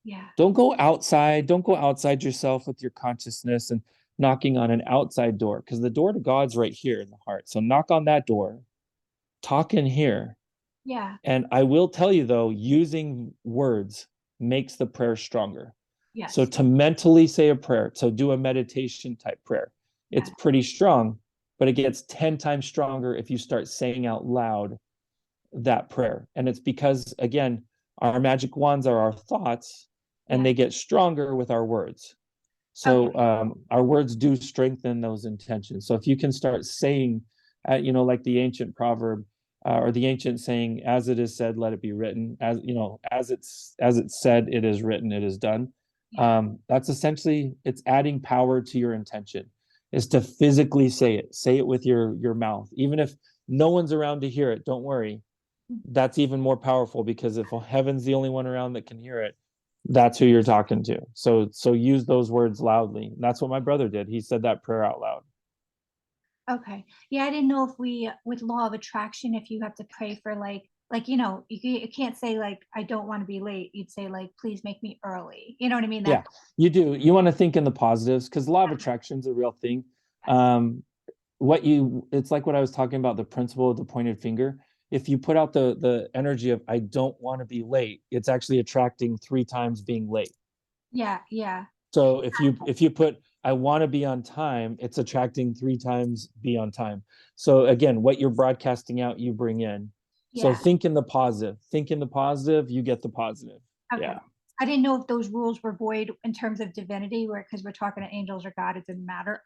Speaker 1: Yeah.
Speaker 2: Don't go outside. Don't go outside yourself with your consciousness and knocking on an outside door because the door to God's right here in the heart. So knock on that door, talk in here.
Speaker 1: Yeah.
Speaker 2: And I will tell you though, using words makes the prayer stronger. So
Speaker 1: Yes.
Speaker 2: to mentally say a prayer, to do a meditation type prayer, it's
Speaker 1: Yeah.
Speaker 2: pretty strong, but it gets 10 times stronger if you start saying out loud that prayer. And it's because, again, our magic wands are our thoughts and
Speaker 1: Yeah.
Speaker 2: they get stronger with our words. So
Speaker 1: Okay.
Speaker 2: our words do strengthen those intentions. So if you can start saying, like the ancient proverb or the ancient saying, "As it is said, let it be written." As you know, as it's said, it is written, it is done.
Speaker 1: Yeah.
Speaker 2: That's essentially it's adding power to your intention. Is to physically say it. Say it with your mouth, even if no one's around to hear it. Don't worry. That's even more powerful because if heaven's the only one around that can hear it, that's who you're talking to. So use those words loudly. And that's what my brother did. He said that prayer out loud.
Speaker 1: Okay. Yeah, I didn't know if with law of attraction, if you have to pray for you can't say like, I don't want to be late. You'd say like, please make me early. You know what I mean?
Speaker 2: Yeah, you do. You want to think in the positives because law of attraction is a real thing. Um, it's like what I was talking about, the principle of the pointed finger. If you put out the energy of I don't want to be late, it's actually attracting 3 times being late.
Speaker 1: Yeah. Yeah.
Speaker 2: So if you put I want to be on time, it's attracting 3 times be on time. So again, what you're broadcasting out, you bring in. So
Speaker 1: Yeah.
Speaker 2: think in the positive. Think in the positive, you get the positive.
Speaker 1: Okay.
Speaker 2: Yeah.
Speaker 1: I didn't know if those rules were void in terms of divinity, where because we're talking to angels or God, it didn't matter.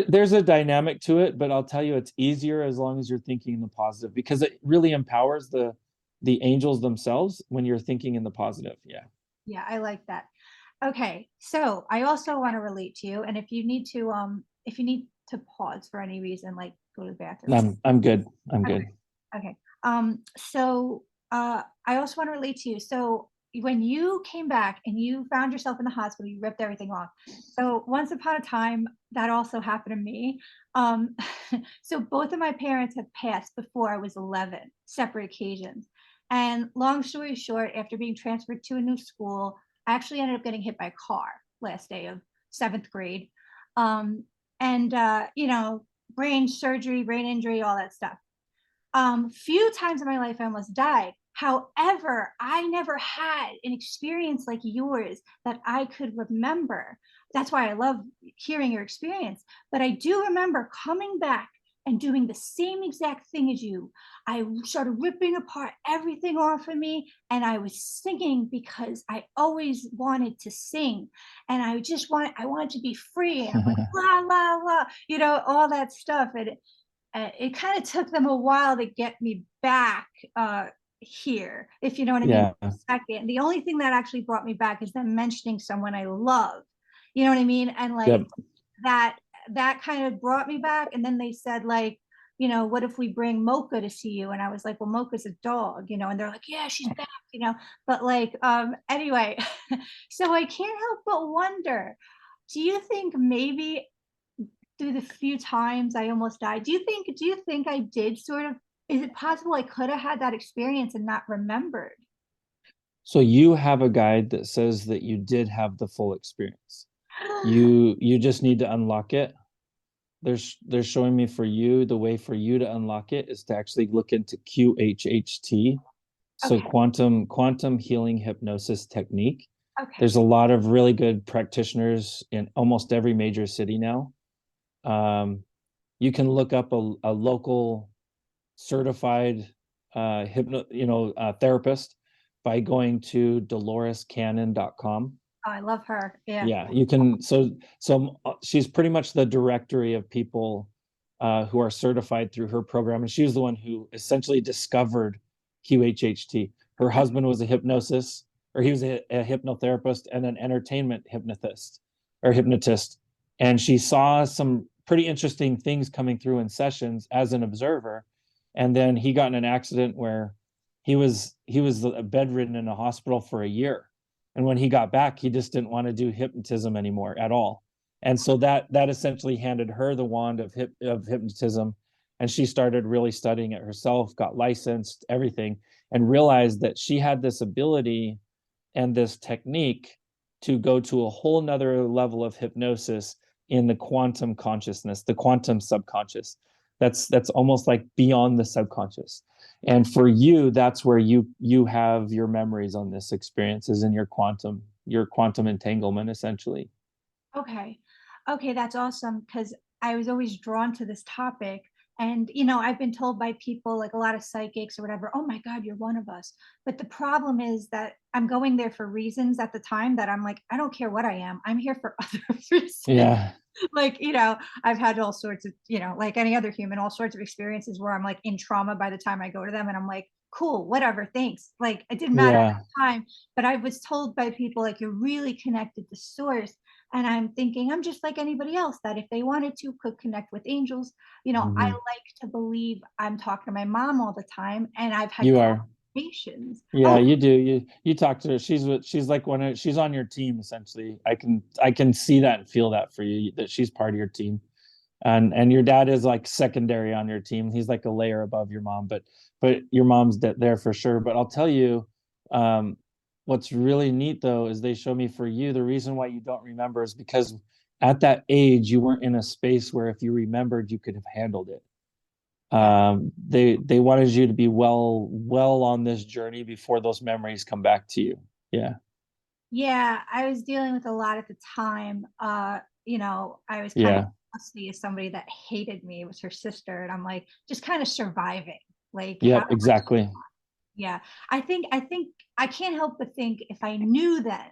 Speaker 2: There's a dynamic to it, but I'll tell you it's easier as long as you're thinking in the positive because it really empowers the angels themselves when you're thinking in the positive. Yeah.
Speaker 1: Yeah, I like that. Okay, so I also want to relate to you, and if you need to pause for any reason, like go to the bathroom.
Speaker 2: I'm good. I'm
Speaker 1: Okay.
Speaker 2: good.
Speaker 1: Okay. So I also want to relate to you. So when you came back and you found yourself in the hospital, you ripped everything off. So once upon a time, that also happened to me. Um, so both of my parents had passed before I was 11, separate occasions. And long story short, after being transferred to a new school, I actually ended up getting hit by a car last day of seventh grade. Um, and you know, brain surgery, brain injury, all that stuff. Few times in my life I almost died. However, I never had an experience like yours that I could remember. That's why I love hearing your experience. But I do remember coming back and doing the same exact thing as you. I started ripping apart everything off of me, and I was singing because I always wanted to sing, and I wanted to be free, and I'm like la la la, you know, all that stuff, and it kind of took them a while to get me back here, if you know what I mean.
Speaker 2: Yeah.
Speaker 1: Second, the only thing that actually brought me back is them mentioning someone I love. You know what I mean? And like
Speaker 2: Yep.
Speaker 1: that that kind of brought me back. And then they said, like, you know, what if we bring Mocha to see you? And I was like, well, Mocha's a dog, you know, and they're like, yeah, she's back, you know. But like, anyway, so I can't help but wonder, do you think maybe through the few times I almost died, do you think I did sort of, is it possible I could have had that experience and not remembered?
Speaker 2: So you have a guide that says that you did have the full experience. You just need to unlock it. They're showing me for you, the way for you to unlock it is to actually look into QHHT. So
Speaker 1: Okay.
Speaker 2: quantum healing hypnosis technique.
Speaker 1: Okay.
Speaker 2: There's a lot of really good practitioners in almost every major city now. You can look up a local certified therapist by going to dolorescannon.com.
Speaker 1: Oh, I love her. Yeah.
Speaker 2: Yeah, you can. She's pretty much the directory of people who are certified through her program, and she was the one who essentially discovered QHHT. Her husband was a hypnosis, or he was a hypnotherapist and an entertainment hypnotist, and she saw some pretty interesting things coming through in sessions as an observer, and then he got in an accident where he was bedridden in a hospital for a year, and when he got back, he just didn't want to do hypnotism anymore at all. And so that essentially handed her the wand of hypnotism, and she started really studying it herself, got licensed, everything, and realized that she had this ability and this technique to go to a whole nother level of hypnosis in the quantum consciousness, the quantum subconscious. That's almost like beyond the subconscious. And for you, that's where you have your memories on this experience, is in your quantum entanglement, essentially.
Speaker 1: Okay. Okay, that's awesome because I was always drawn to this topic. And, you know, I've been told by people, like a lot of psychics or whatever, oh my God, you're one of us. But the problem is that I'm going there for reasons at the time that I'm like, I don't care what I am. I'm here for other reasons.
Speaker 2: Yeah.
Speaker 1: Like, you know, I've had all sorts of, you know, like any other human, all sorts of experiences where I'm like in trauma by the time I go to them, and I'm like, cool, whatever, thanks. Like it didn't matter at
Speaker 2: Yeah.
Speaker 1: the time. But I was told by people, like, you're really connected to source. And I'm thinking I'm just like anybody else that if they wanted to could connect with angels. You know, I
Speaker 2: Mhm.
Speaker 1: like to believe I'm talking to my mom all the time, and I've had
Speaker 2: You are.
Speaker 1: conversations.
Speaker 2: Yeah,
Speaker 1: Oh,
Speaker 2: you do. You talk to her. She's like she's on your team, essentially. I can see that and feel that for you, that she's part of your team. And your dad is like secondary on your team. He's like a layer above your mom, but your mom's there for sure. But I'll tell you, um, what's really neat though is they show me for you, the reason why you don't remember is because at that age you weren't in a space where if you remembered you could have handled it.
Speaker 1: yeah.
Speaker 2: They wanted you to be well on this journey before those memories come back to you. Yeah.
Speaker 1: Yeah, I was dealing with a lot at the time. You know, I was kind of
Speaker 2: Yeah.
Speaker 1: custody as somebody that hated me. It was her sister, and I'm like just kind of surviving. Like, how
Speaker 2: Yep, exactly.
Speaker 1: yeah, I think I can't help but think if I knew then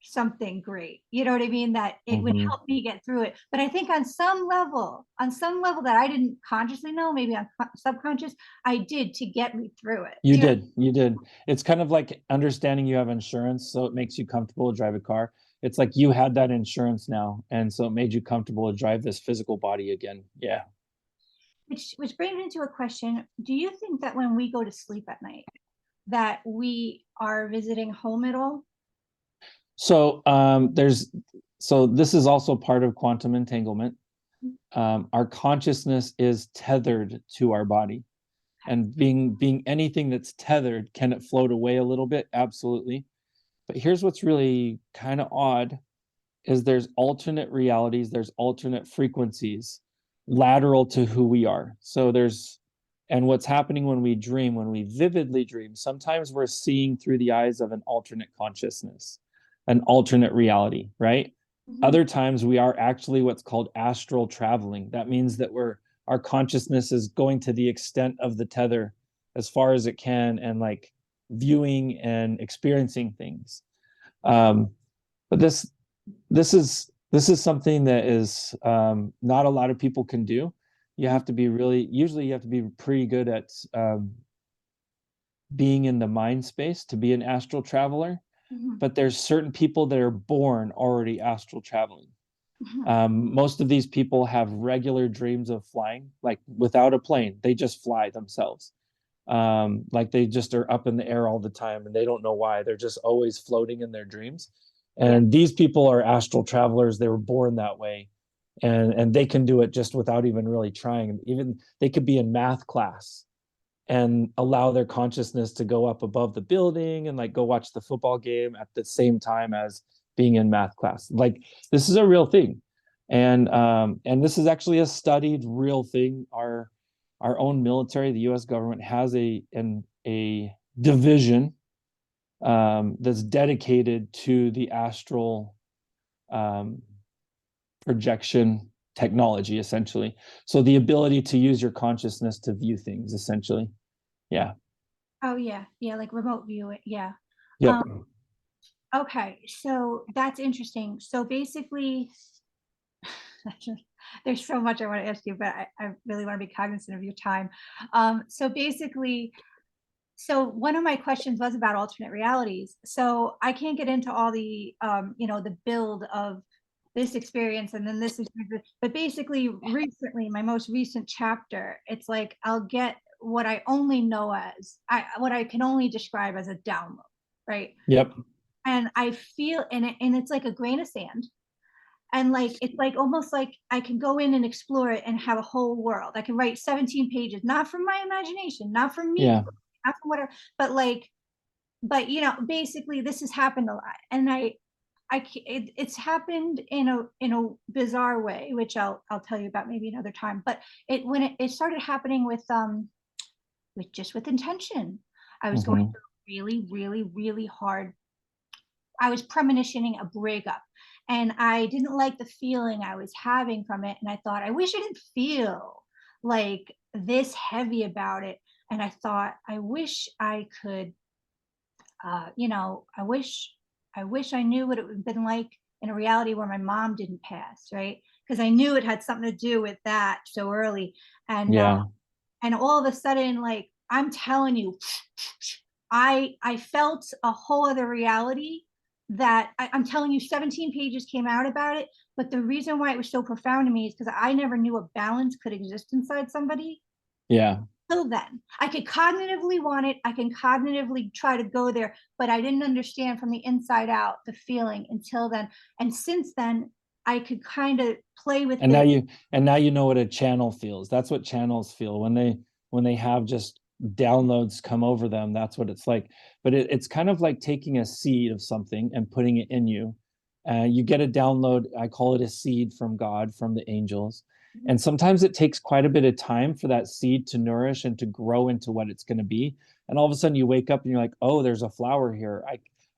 Speaker 1: something great, you know what I mean, that it would
Speaker 2: Hmm.
Speaker 1: help me get through it. But I think on some level that I didn't consciously know, maybe on subconscious, I did to get me through it.
Speaker 2: You
Speaker 1: Do you know?
Speaker 2: did. You did. It's kind of like understanding you have insurance, so it makes you comfortable to drive a car. it's like you had that insurance now, and so it made you comfortable to drive this physical body again. Yeah.
Speaker 1: Which brings me to a question. Do you think that when we go to sleep at night, that we are visiting home at all?
Speaker 2: So this is also part of quantum entanglement. Our consciousness is tethered to our body, and being anything that's tethered, can it float away a little bit? Absolutely. But here's what's really kind of odd is there's alternate realities, there's alternate frequencies lateral to who we are. So and what's happening when we dream, when we vividly dream, sometimes we're seeing through the eyes of an alternate consciousness, an alternate reality, right?
Speaker 1: Mhm.
Speaker 2: Other times we are actually what's called astral traveling. That means that our consciousness is going to the extent of the tether as far as it can, and like viewing and experiencing things. But this is something that is not a lot of people can do. You have to be usually you have to be pretty good at being in the mind space to be an astral traveler.
Speaker 1: Mhm.
Speaker 2: But there's certain people that are born already astral traveling.
Speaker 1: Mhm.
Speaker 2: Most of these people have regular dreams of flying, like without a plane, they just fly themselves. Like they just are up in the air all the time and they don't know why. They're just always floating in their dreams.
Speaker 1: Yeah.
Speaker 2: And these people are astral travelers. They were born that way. And they can do it just without even really trying. Even they could be in math class and allow their consciousness to go up above the building and like go watch the football game at the same time as being in math class. Like this is a real thing. And this is actually a studied real thing. Our own military, the US government, has a division that's dedicated to the astral um, projection technology, essentially. So the ability to use your consciousness to view things, essentially. Yeah.
Speaker 1: Oh yeah, yeah, like remote view it. Yeah.
Speaker 2: Yep.
Speaker 1: Um, okay, so that's interesting. So basically, there's so much I want to ask you, but I really want to be cognizant of your time. So basically, so one of my questions was about alternate realities. So I can't get into all the the build of this experience and then this experience, but basically recently, my most recent chapter, it's like I'll get what I only know as what I can only describe as a download, right?
Speaker 2: Yep.
Speaker 1: And I feel and it's like a grain of sand. And like it's like almost like I can go in and explore it and have a whole world. I can write 17 pages, not from my imagination, not from me,
Speaker 2: Yeah.
Speaker 1: not from whatever, but like, but basically this has happened a lot, and it's happened in a bizarre way, which I'll tell you about maybe another time. But when it started happening with intention. I was going
Speaker 2: Hmm.
Speaker 1: through really, really, really hard. I was premonitioning a breakup, and I didn't like the feeling I was having from it. And I thought, I wish I didn't feel like this heavy about it. And I thought, I wish I could, I wish I knew what it would have been like in a reality where my mom didn't pass, right? Because I knew it had something to do with that so early. And
Speaker 2: Yeah.
Speaker 1: and all of a sudden, like I'm telling you, I felt a whole other reality that I'm telling you, 17 pages came out about it. But the reason why it was so profound to me is because I never knew a balance could exist inside somebody
Speaker 2: Yeah.
Speaker 1: till then. I could cognitively want it, I can cognitively try to go there, but I didn't understand from the inside out the feeling until then. And since then, I could kind of play with
Speaker 2: And
Speaker 1: it.
Speaker 2: now you know what a channel feels. That's what channels feel when they have just downloads come over them. That's what it's like. But it's kind of like taking a seed of something and putting it in you. You get a download. I call it a seed from God, from the angels. And sometimes it takes quite a bit of time for that seed to nourish and to grow into what it's going to be. And all of a sudden you wake up and you're like, oh, there's a flower here.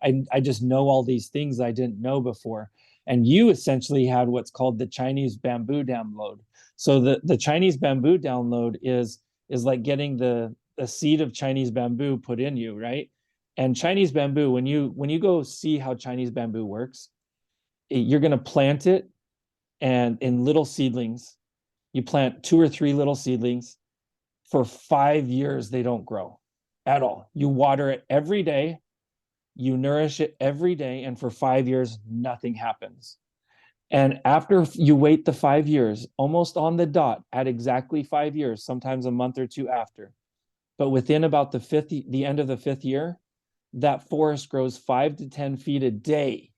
Speaker 2: I just know all these things I didn't know before. And you essentially had what's called the Chinese bamboo download. So the Chinese bamboo download is like getting the seed of Chinese bamboo put in you, right? And Chinese bamboo, when you go see how Chinese bamboo works, you're going to plant it, and in little seedlings, you plant 2 or 3 little seedlings. For 5 years, they don't grow at all. You water it every day, You nourish it every day, and for 5 years, nothing happens. And after you wait the 5 years, almost on the dot, at exactly 5 years, sometimes a month or two after, but within about the end of the fifth year, that forest grows 5 to 10 feet a day,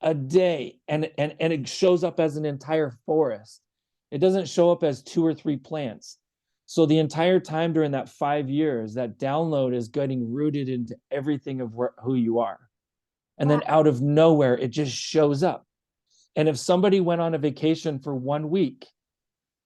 Speaker 2: and it shows up as an entire forest. It doesn't show up as two or three plants. So the entire time during that 5 years, that download is getting rooted into everything of who you are. And
Speaker 1: Wow.
Speaker 2: then out of nowhere, it just shows up. And if somebody went on a vacation for 1 week,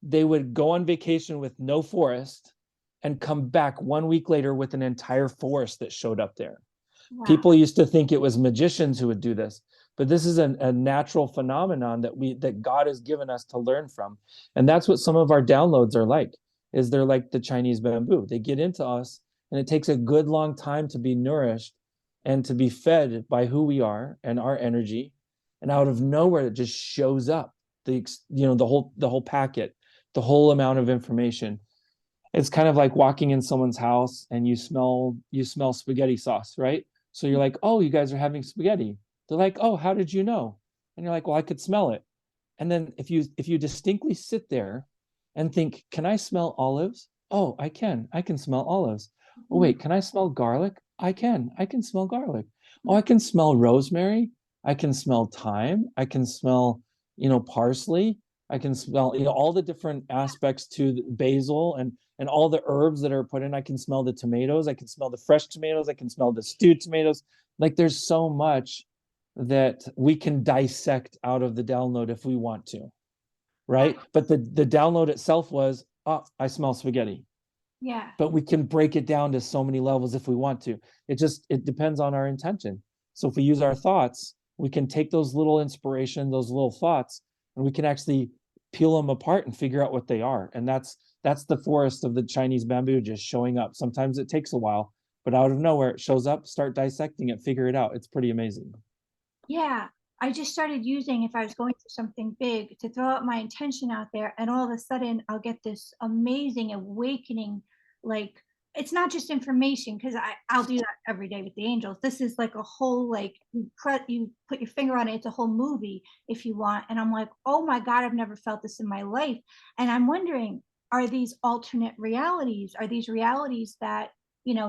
Speaker 2: they would go on vacation with no forest and come back 1 week later with an entire forest that showed up there.
Speaker 1: Wow.
Speaker 2: People used to think it was magicians who would do this, but this is a natural phenomenon that God has given us to learn from. And that's what some of our downloads are like, is they're like the Chinese bamboo. They get into us, and it takes a good long time to be nourished and to be fed by who we are and our energy. And out of nowhere, it just shows up, the whole packet, the whole amount of information. It's kind of like walking in someone's house and you smell spaghetti sauce, right? So you're like, oh, you guys are having spaghetti. They're like, oh, how did you know? And you're like, well, I could smell it. And then if you distinctly sit there and think, can I smell olives? Oh, I can. I can smell olives. Oh,
Speaker 1: Mhm.
Speaker 2: wait, can I smell garlic? I can. I can smell garlic. Oh, I can smell rosemary. I can smell thyme. I can smell, parsley. I can smell, all the different aspects to the basil and all the herbs that are put in. I can smell the tomatoes. I can smell the fresh tomatoes. I can smell the stewed tomatoes. Like there's so much that we can dissect out of the download if we want to, right? But the download itself was, oh, I smell spaghetti.
Speaker 1: Yeah.
Speaker 2: But we can break it down to so many levels if we want to. It depends on our intention. So if we use our thoughts, we can take those little inspiration, those little thoughts, and we can actually peel them apart and figure out what they are. And that's the forest of the Chinese bamboo just showing up. Sometimes it takes a while, but out of nowhere it shows up. Start dissecting it, figure it out. It's pretty amazing.
Speaker 1: Yeah. I just started using, if I was going through something big, to throw out my intention out there, and all of a sudden I'll get this amazing awakening. Like, it's not just information, because I'll do that every day with the angels. This is like a whole, like, you put your finger on it, it's a whole movie if you want. And I'm like, oh my God, I've never felt this in my life. And I'm wondering, are these alternate realities? Are these realities that,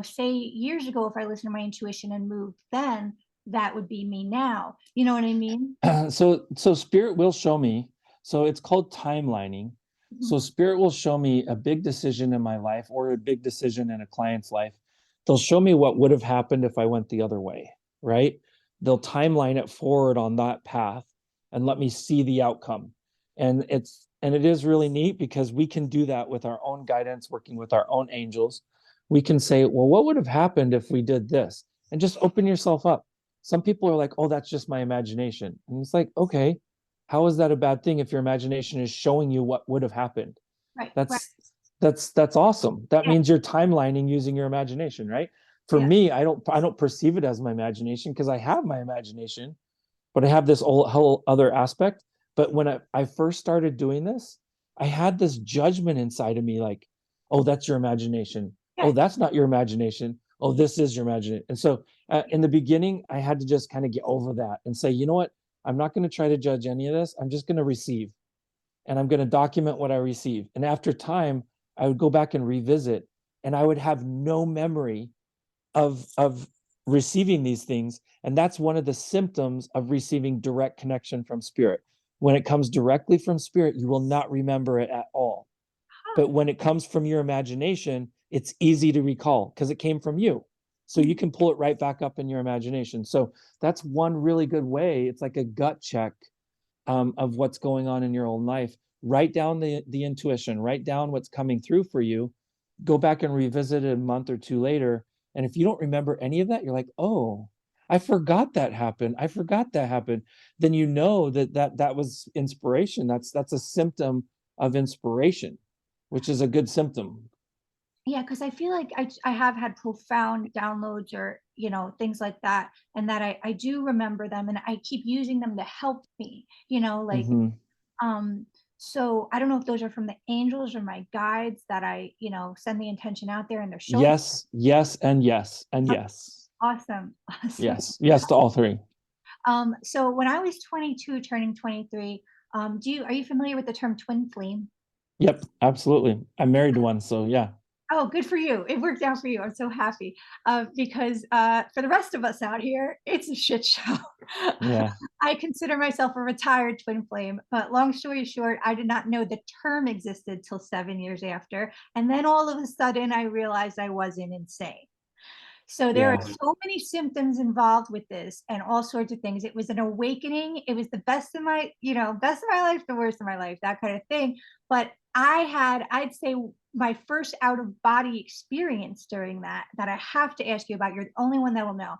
Speaker 1: say years ago, if I listened to my intuition and moved then, that would be me now. You know what I mean?
Speaker 2: So spirit will show me. So it's called timelining.
Speaker 1: Mhm.
Speaker 2: So spirit will show me a big decision in my life or a big decision in a client's life. They'll show me what would have happened if I went the other way, right? They'll timeline it forward on that path and let me see the outcome. And it is really neat because we can do that with our own guidance, working with our own angels. We can say, well, what would have happened if we did this? And just open yourself up. Some people are like, oh, that's just my imagination. And it's like, okay, how is that a bad thing if your imagination is showing you what would have happened?
Speaker 1: Right, right.
Speaker 2: That's awesome. That
Speaker 1: Yeah,
Speaker 2: means you're timelining using your imagination, right? For
Speaker 1: yeah.
Speaker 2: me, I don't perceive it as my imagination because I have my imagination, but I have this whole other aspect. But when I first started doing this, I had this judgment inside of me like, oh, that's your imagination. Oh,
Speaker 1: Yeah.
Speaker 2: that's not your imagination. Oh, this is your imagination. And so in the beginning, I had to just kind of get over that and say, you know what? I'm not going to try to judge any of this. I'm just going to receive, and I'm going to document what I receive. And after time, I would go back and revisit, and I would have no memory of receiving these things. And that's one of the symptoms of receiving direct connection from spirit. When it comes directly from spirit, you will not remember it at all.
Speaker 1: Huh.
Speaker 2: But when it comes from your imagination, it's easy to recall because it came from you. So
Speaker 1: Mhm.
Speaker 2: you can pull it right back up in your imagination. So that's one really good way. It's like a gut check of what's going on in your own life. Write down the intuition, write down what's coming through for you, go back and revisit it a month or two later. And if you don't remember any of that, you're like, oh, I forgot that happened. I forgot that happened. Then you know that was inspiration. That's a symptom of inspiration, which is a good symptom.
Speaker 1: Yeah, because I feel like I have had profound downloads, or, things like that, and that I do remember them, and I keep using them to help me, like,
Speaker 2: Hmm.
Speaker 1: um, so I don't know if those are from the angels or my guides that I, send the intention out there and they're showing.
Speaker 2: Yes, yes, and yes, and yes.
Speaker 1: Awesome. Awesome.
Speaker 2: Yes to all three.
Speaker 1: So when I was 22, turning 23, are you familiar with the term twin flame?
Speaker 2: Yep, absolutely. I'm married to one, so yeah.
Speaker 1: Oh, good for you. It worked out for you. I'm so happy. Because for the rest of us out here, it's a shit show.
Speaker 2: Yeah.
Speaker 1: I consider myself a retired twin flame, but long story short, I did not know the term existed till 7 years after. And then all of a sudden, I realized I wasn't insane. So there are
Speaker 2: Yeah.
Speaker 1: so many symptoms involved with this and all sorts of things. It was an awakening. It was the best of my, best of my life, the worst of my life, that kind of thing. But I'd say my first out of body experience during that I have to ask you about. You're the only one that will know.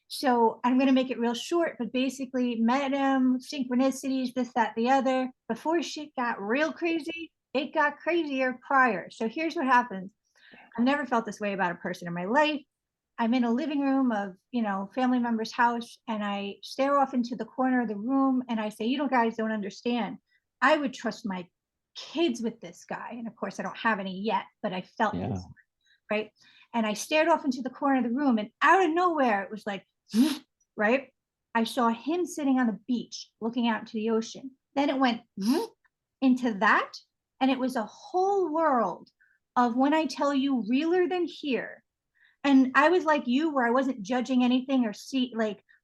Speaker 1: So I'm going to make it real short, but basically met him, synchronicities, this, that, the other. Before shit got real crazy, it got crazier prior. So here's what happens. I've never felt this way about a person in my life. I'm in a living room of, family member's house, and I stare off into the corner of the room and I say, you guys don't understand. I would trust my kids with this guy. And of course, I don't have any yet, but I felt
Speaker 2: Yeah.
Speaker 1: this, right? And I stared off into the corner of the room, and out of nowhere, it was like, right? I saw him sitting on the beach looking out into the ocean. Then it went into that, and it was a whole world of, when I tell you, realer than here. And I was like you, where I wasn't judging anything or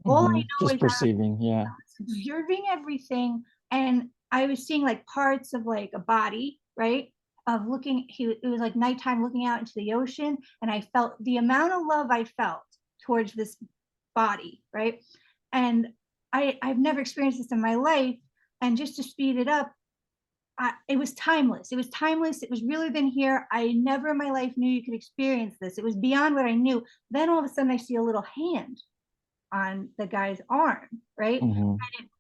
Speaker 1: all I know
Speaker 2: Just
Speaker 1: is I
Speaker 2: perceiving. Yeah.
Speaker 1: was observing everything, and I was seeing like parts of like a body, right? Of looking, it was like nighttime looking out into the ocean, and I felt the amount of love I felt towards this body, right? And I've never experienced this in my life. And just to speed it up, it was timeless. It was timeless. It was realer than here. I never in my life knew you could experience this. It was beyond what I knew. Then all of a sudden, I see a little hand on the guy's arm, right?
Speaker 2: Hmm.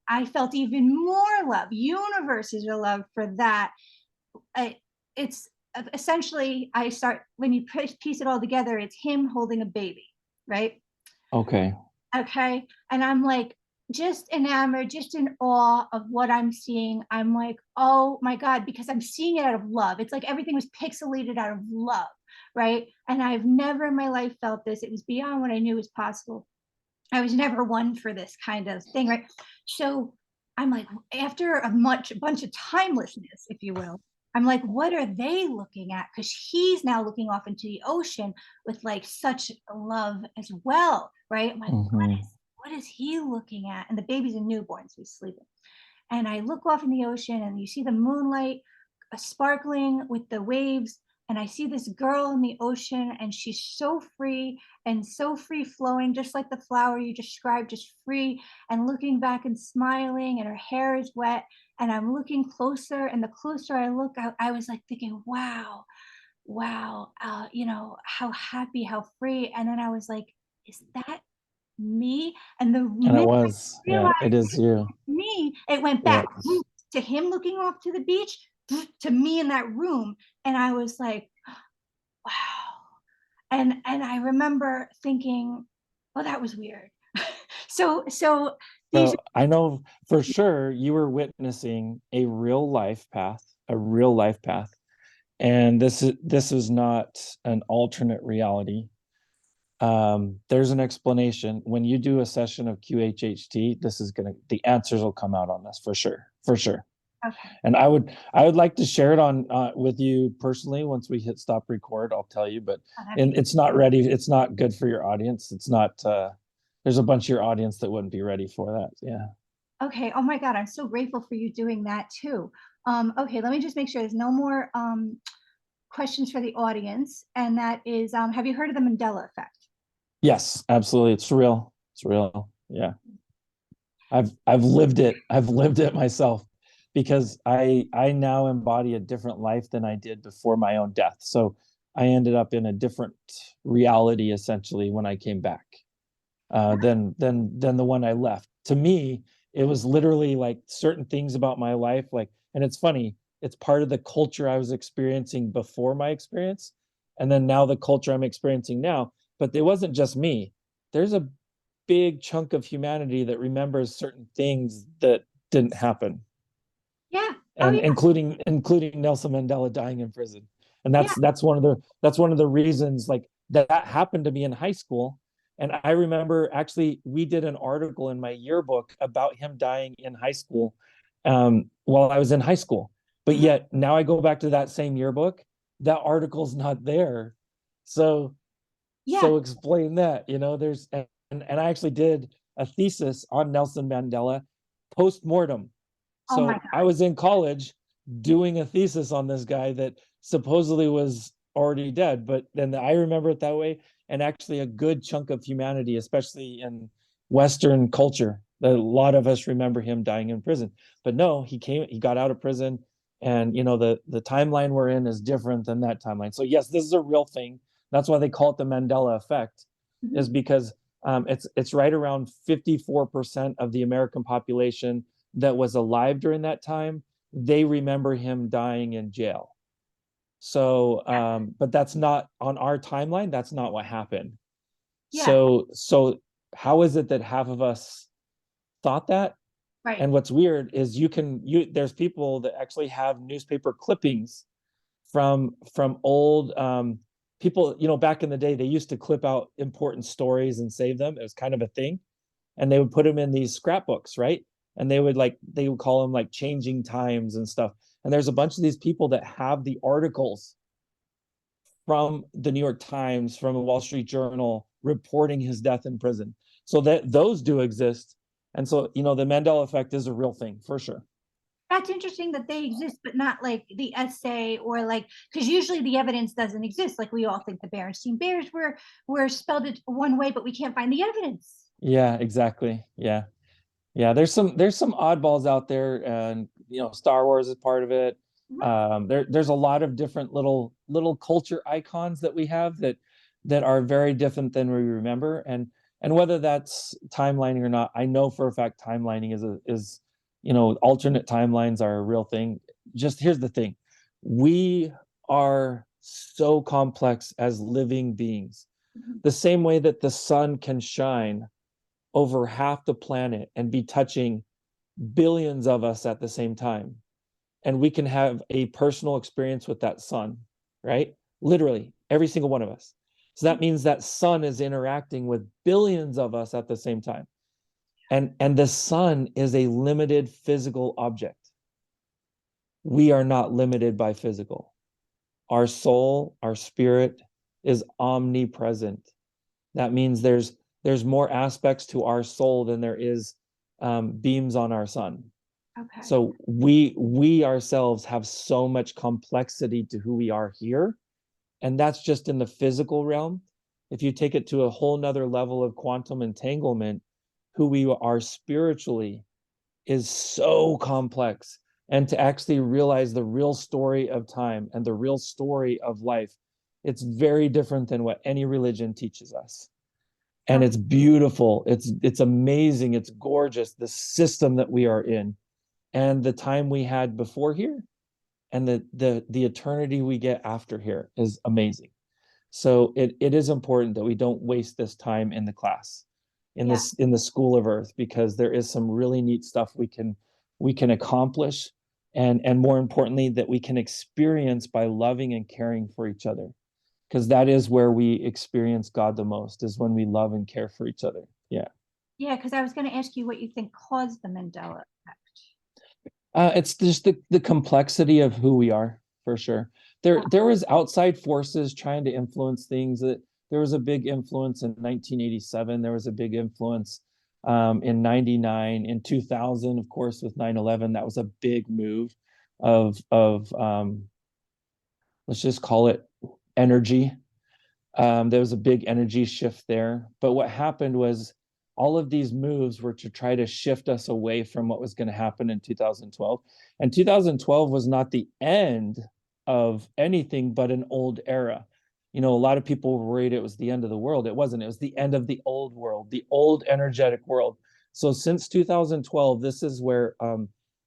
Speaker 1: I felt even more love. Universe is your love for that. It's essentially, I start, when you piece it all together, it's him holding a baby, right?
Speaker 2: Okay.
Speaker 1: Okay. And I'm like, just enamored, just in awe of what I'm seeing. I'm like, oh my God, because I'm seeing it out of love. It's like everything was pixelated out of love, right? And I've never in my life felt this. It was beyond what I knew was possible. I was never one for this kind of thing, right? So I'm like, after a bunch of timelessness, if you will, I'm like, what are they looking at? Because he's now looking off into the ocean with like such love as well, right? I'm like,
Speaker 2: Hmm.
Speaker 1: what is he looking at? And the baby's a newborn, so he's sleeping. And I look off in the ocean, and you see the moonlight sparkling with the waves. And I see this girl in the ocean, and she's so free and so free flowing, just like the flower you described, just free and looking back and smiling, and her hair is wet. And I'm looking closer, and the closer I look, I was like thinking, wow, wow, how happy, how free. And then I was like, is that me? And the
Speaker 2: And it
Speaker 1: minute I
Speaker 2: was, yeah,
Speaker 1: realized
Speaker 2: it is you.
Speaker 1: me, it went
Speaker 2: Yeah.
Speaker 1: back to him looking off to the beach, to me in that room. And I was like, wow. And I remember thinking, oh, that was weird. So these,
Speaker 2: So I know for sure you were witnessing a real life path, a real life path. And this is not an alternate reality. There's an explanation. When you do a session of QHHT, the answers will come out on this for sure, for sure.
Speaker 1: okay.
Speaker 2: And I would like to share it on with you personally once we hit stop record. I'll tell you, but
Speaker 1: Oh, that'd
Speaker 2: and
Speaker 1: be
Speaker 2: it's not ready. It's not good for your audience. It's not. There's a bunch of your audience that wouldn't be ready for that. Yeah.
Speaker 1: okay. Oh my God, I'm so grateful for you doing that too. Okay, let me just make sure there's no more questions for the audience. And that is, have you heard of the Mandela Effect?
Speaker 2: Yes, absolutely. It's real. It's real. Yeah. I've lived it. I've lived it myself because I now embody a different life than I did before my own death. So I ended up in a different reality essentially when I came back than the one I left. To me, it was literally like certain things about my life, like, and it's funny, it's part of the culture I was experiencing before my experience, and then now the culture I'm experiencing now. But it wasn't just me. There's a big chunk of humanity that remembers certain things that didn't happen,
Speaker 1: Yeah. Oh
Speaker 2: and
Speaker 1: yeah.
Speaker 2: including Nelson Mandela dying in prison. And
Speaker 1: Yeah.
Speaker 2: that's one of the reasons, like, that happened to me in high school. And I remember actually we did an article in my yearbook about him dying in high school, while I was in high school. But
Speaker 1: Mhm.
Speaker 2: yet now I go back to that same yearbook, that article's not there. So
Speaker 1: Yeah.
Speaker 2: explain that, there's and I actually did a thesis on Nelson Mandela post-mortem.
Speaker 1: Oh my
Speaker 2: So I was in college doing a thesis on this guy that supposedly was already dead, but then I remember it that way. And actually a good chunk of humanity, especially in Western culture, a lot of us remember him dying in prison. But no, he got out of prison, and the timeline we're in is different than that timeline. So yes, this is a real thing. That's why they call it the Mandela Effect,
Speaker 1: God.
Speaker 2: is because it's right around 54% of the American population that was alive during that time, they remember him dying in jail. So, but that's not on our timeline. That's not what happened.
Speaker 1: Yeah.
Speaker 2: So how is it that half of us thought that?
Speaker 1: Right.
Speaker 2: And what's weird is there's people that actually have newspaper clippings from old people. Back in the day, they used to clip out important stories and save them. It was kind of a thing, and they would put them in these scrapbooks, right? And they would call them like changing times and stuff. And there's a bunch of these people that have the articles from the New York Times, from the Wall Street Journal, reporting his death in prison. So that those do exist. And so, the Mandela effect is a real thing for sure.
Speaker 1: That's interesting that they exist, but not like the essay or like, because usually the evidence doesn't exist. Like we all think the Berenstain Bears were spelled it one way, but we can't find the evidence.
Speaker 2: Yeah, exactly. Yeah. Yeah, there's some oddballs out there, and Star Wars is part of it.
Speaker 1: Right.
Speaker 2: There's a lot of different little culture icons that we have that are very different than we remember, and whether that's timelining or not, I know for a fact timelining is alternate timelines are a real thing. Just here's the thing: we are so complex as living beings.
Speaker 1: Mhm.
Speaker 2: The same way that the sun can shine over half the planet and be touching billions of us at the same time. And we can have a personal experience with that sun, right? Literally, every single one of us. So that means that sun is interacting with billions of us at the same time. And the sun is a limited physical object. We are not limited by physical. Our soul, our spirit is omnipresent. That means there's more aspects to our soul than there is beams on our sun.
Speaker 1: Okay.
Speaker 2: So we ourselves have so much complexity to who we are here, and that's just in the physical realm. If you take it to a whole nother level of quantum entanglement, who we are spiritually is so complex. And to actually realize the real story of time and the real story of life, it's very different than what any religion teaches us. And
Speaker 1: Okay.
Speaker 2: it's beautiful, it's amazing, it's gorgeous, the system that we are in, and the time we had before here, and the eternity we get after here is amazing. So it is important that we don't waste this time in the class,
Speaker 1: Yeah.
Speaker 2: in the school of earth, because there is some really neat stuff we can accomplish, and more importantly that we can experience by loving and caring for each other, because that is where we experience God the most, is when we love and care for each other. Yeah.
Speaker 1: Yeah, because I was going to ask you what you think caused the Mandela effect.
Speaker 2: It's just the complexity of who we are, for sure. There was outside forces trying to influence things. That there was a big influence in 1987. There was a big influence in 99, in 2000, of course, with 9/11. That was a big move of let's just call it energy. There was a big energy shift there. But what happened was all of these moves were to try to shift us away from what was going to happen in 2012. And 2012 was not the end of anything but an old era. A lot of people were worried it was the end of the world. It wasn't. It was the end of the old world, the old energetic world. So since 2012, this is where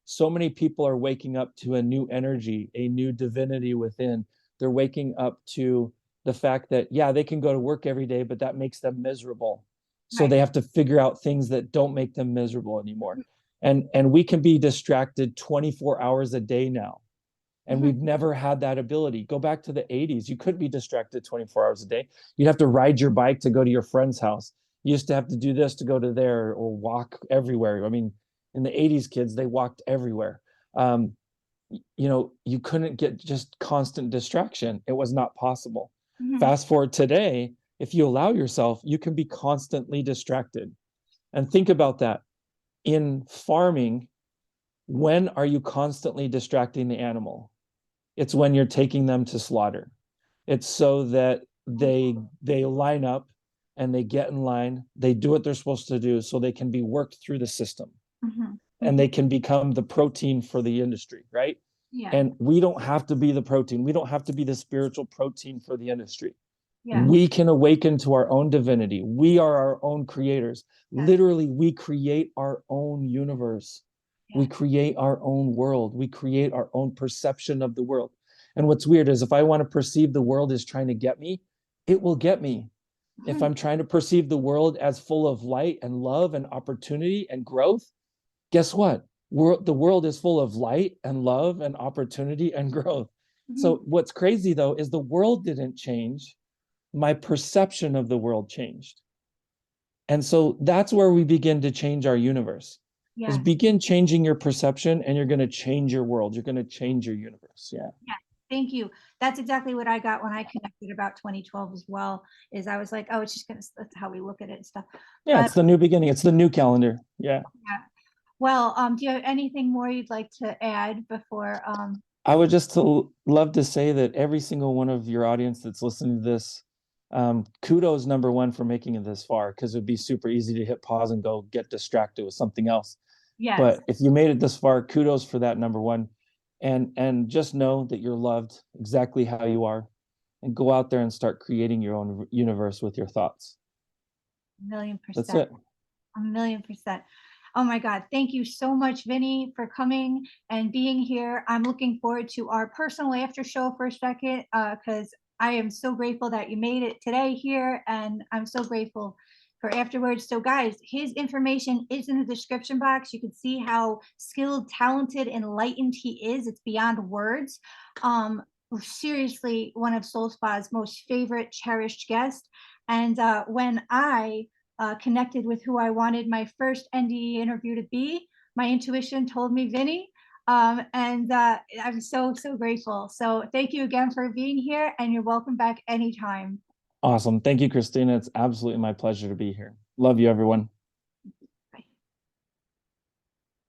Speaker 2: so many people are waking up to a new energy, a new divinity within. They're waking up to the fact that, yeah, they can go to work every day, but that makes them miserable. So
Speaker 1: Right.
Speaker 2: they have to figure out things that don't make them miserable anymore. And we can be distracted 24 hours a day now. And
Speaker 1: Mhm.
Speaker 2: we've never had that ability. Go back to the 80s. You couldn't be distracted 24 hours a day. You'd have to ride your bike to go to your friend's house. You used to have to do this to go to there or walk everywhere. I mean, in the 80s, kids, they walked everywhere. You know, you couldn't get just constant distraction. It was not possible.
Speaker 1: Mhm.
Speaker 2: Fast forward today, if you allow yourself, you can be constantly distracted. And think about that. In farming, when are you constantly distracting the animal? It's when you're taking them to slaughter. It's so that they line up and they get in line, they do what they're supposed to do so they can be worked through the system
Speaker 1: Mhm.
Speaker 2: and they can become the protein for the industry, right?
Speaker 1: Yeah.
Speaker 2: And we don't have to be the protein. We don't have to be the spiritual protein for the industry.
Speaker 1: Yeah.
Speaker 2: We can awaken to our own divinity. We are our own creators.
Speaker 1: Yes.
Speaker 2: Literally, we create our own universe. We
Speaker 1: Yes.
Speaker 2: create our own world. We create our own perception of the world. And what's weird is if I want to perceive the world as trying to get me, it will get me. If
Speaker 1: Mhm.
Speaker 2: I'm trying to perceive the world as full of light and love and opportunity and growth, guess what? The world is full of light and love and opportunity and growth.
Speaker 1: Mhm.
Speaker 2: So what's crazy though is the world didn't change. My perception of the world changed. And so that's where we begin to change our universe. Is
Speaker 1: Yes.
Speaker 2: begin changing your perception and you're going to change your world. You're going to change your universe. Yeah.
Speaker 1: Yes. Thank you. That's exactly what I got when I connected about 2012 as well. Is I was like, oh, it's just gonna, that's how we look at it and stuff.
Speaker 2: Yeah,
Speaker 1: But
Speaker 2: it's the new beginning. It's the new calendar. Yeah.
Speaker 1: yeah. Well, do you have anything more you'd like to add before?
Speaker 2: I would just love to say that every single one of your audience that's listening to this, kudos number one for making it this far, because it would be super easy to hit pause and go get distracted with something else.
Speaker 1: Yes.
Speaker 2: But if you made it this far, kudos for that, number one. And just know that you're loved exactly how you are, and go out there and start creating your own universe with your thoughts.
Speaker 1: A million
Speaker 2: That's
Speaker 1: percent.
Speaker 2: it.
Speaker 1: A million percent. Oh my God. Thank you so much, Vinney, for coming and being here. I'm looking forward to our personal after show for a second, because I am so grateful that you made it today here. And I'm so grateful for afterwards. So guys, his information is in the description box. You can see how skilled, talented, enlightened he is. It's beyond words. Seriously, one of Soul Spa's most favorite, cherished guests. And when I connected with who I wanted my first NDE interview to be, my intuition told me Vinney. And I'm so, so grateful. So thank you again for being here, and you're welcome back anytime.
Speaker 2: Awesome. Thank you, Christina. It's absolutely my pleasure to be here. Love you, everyone.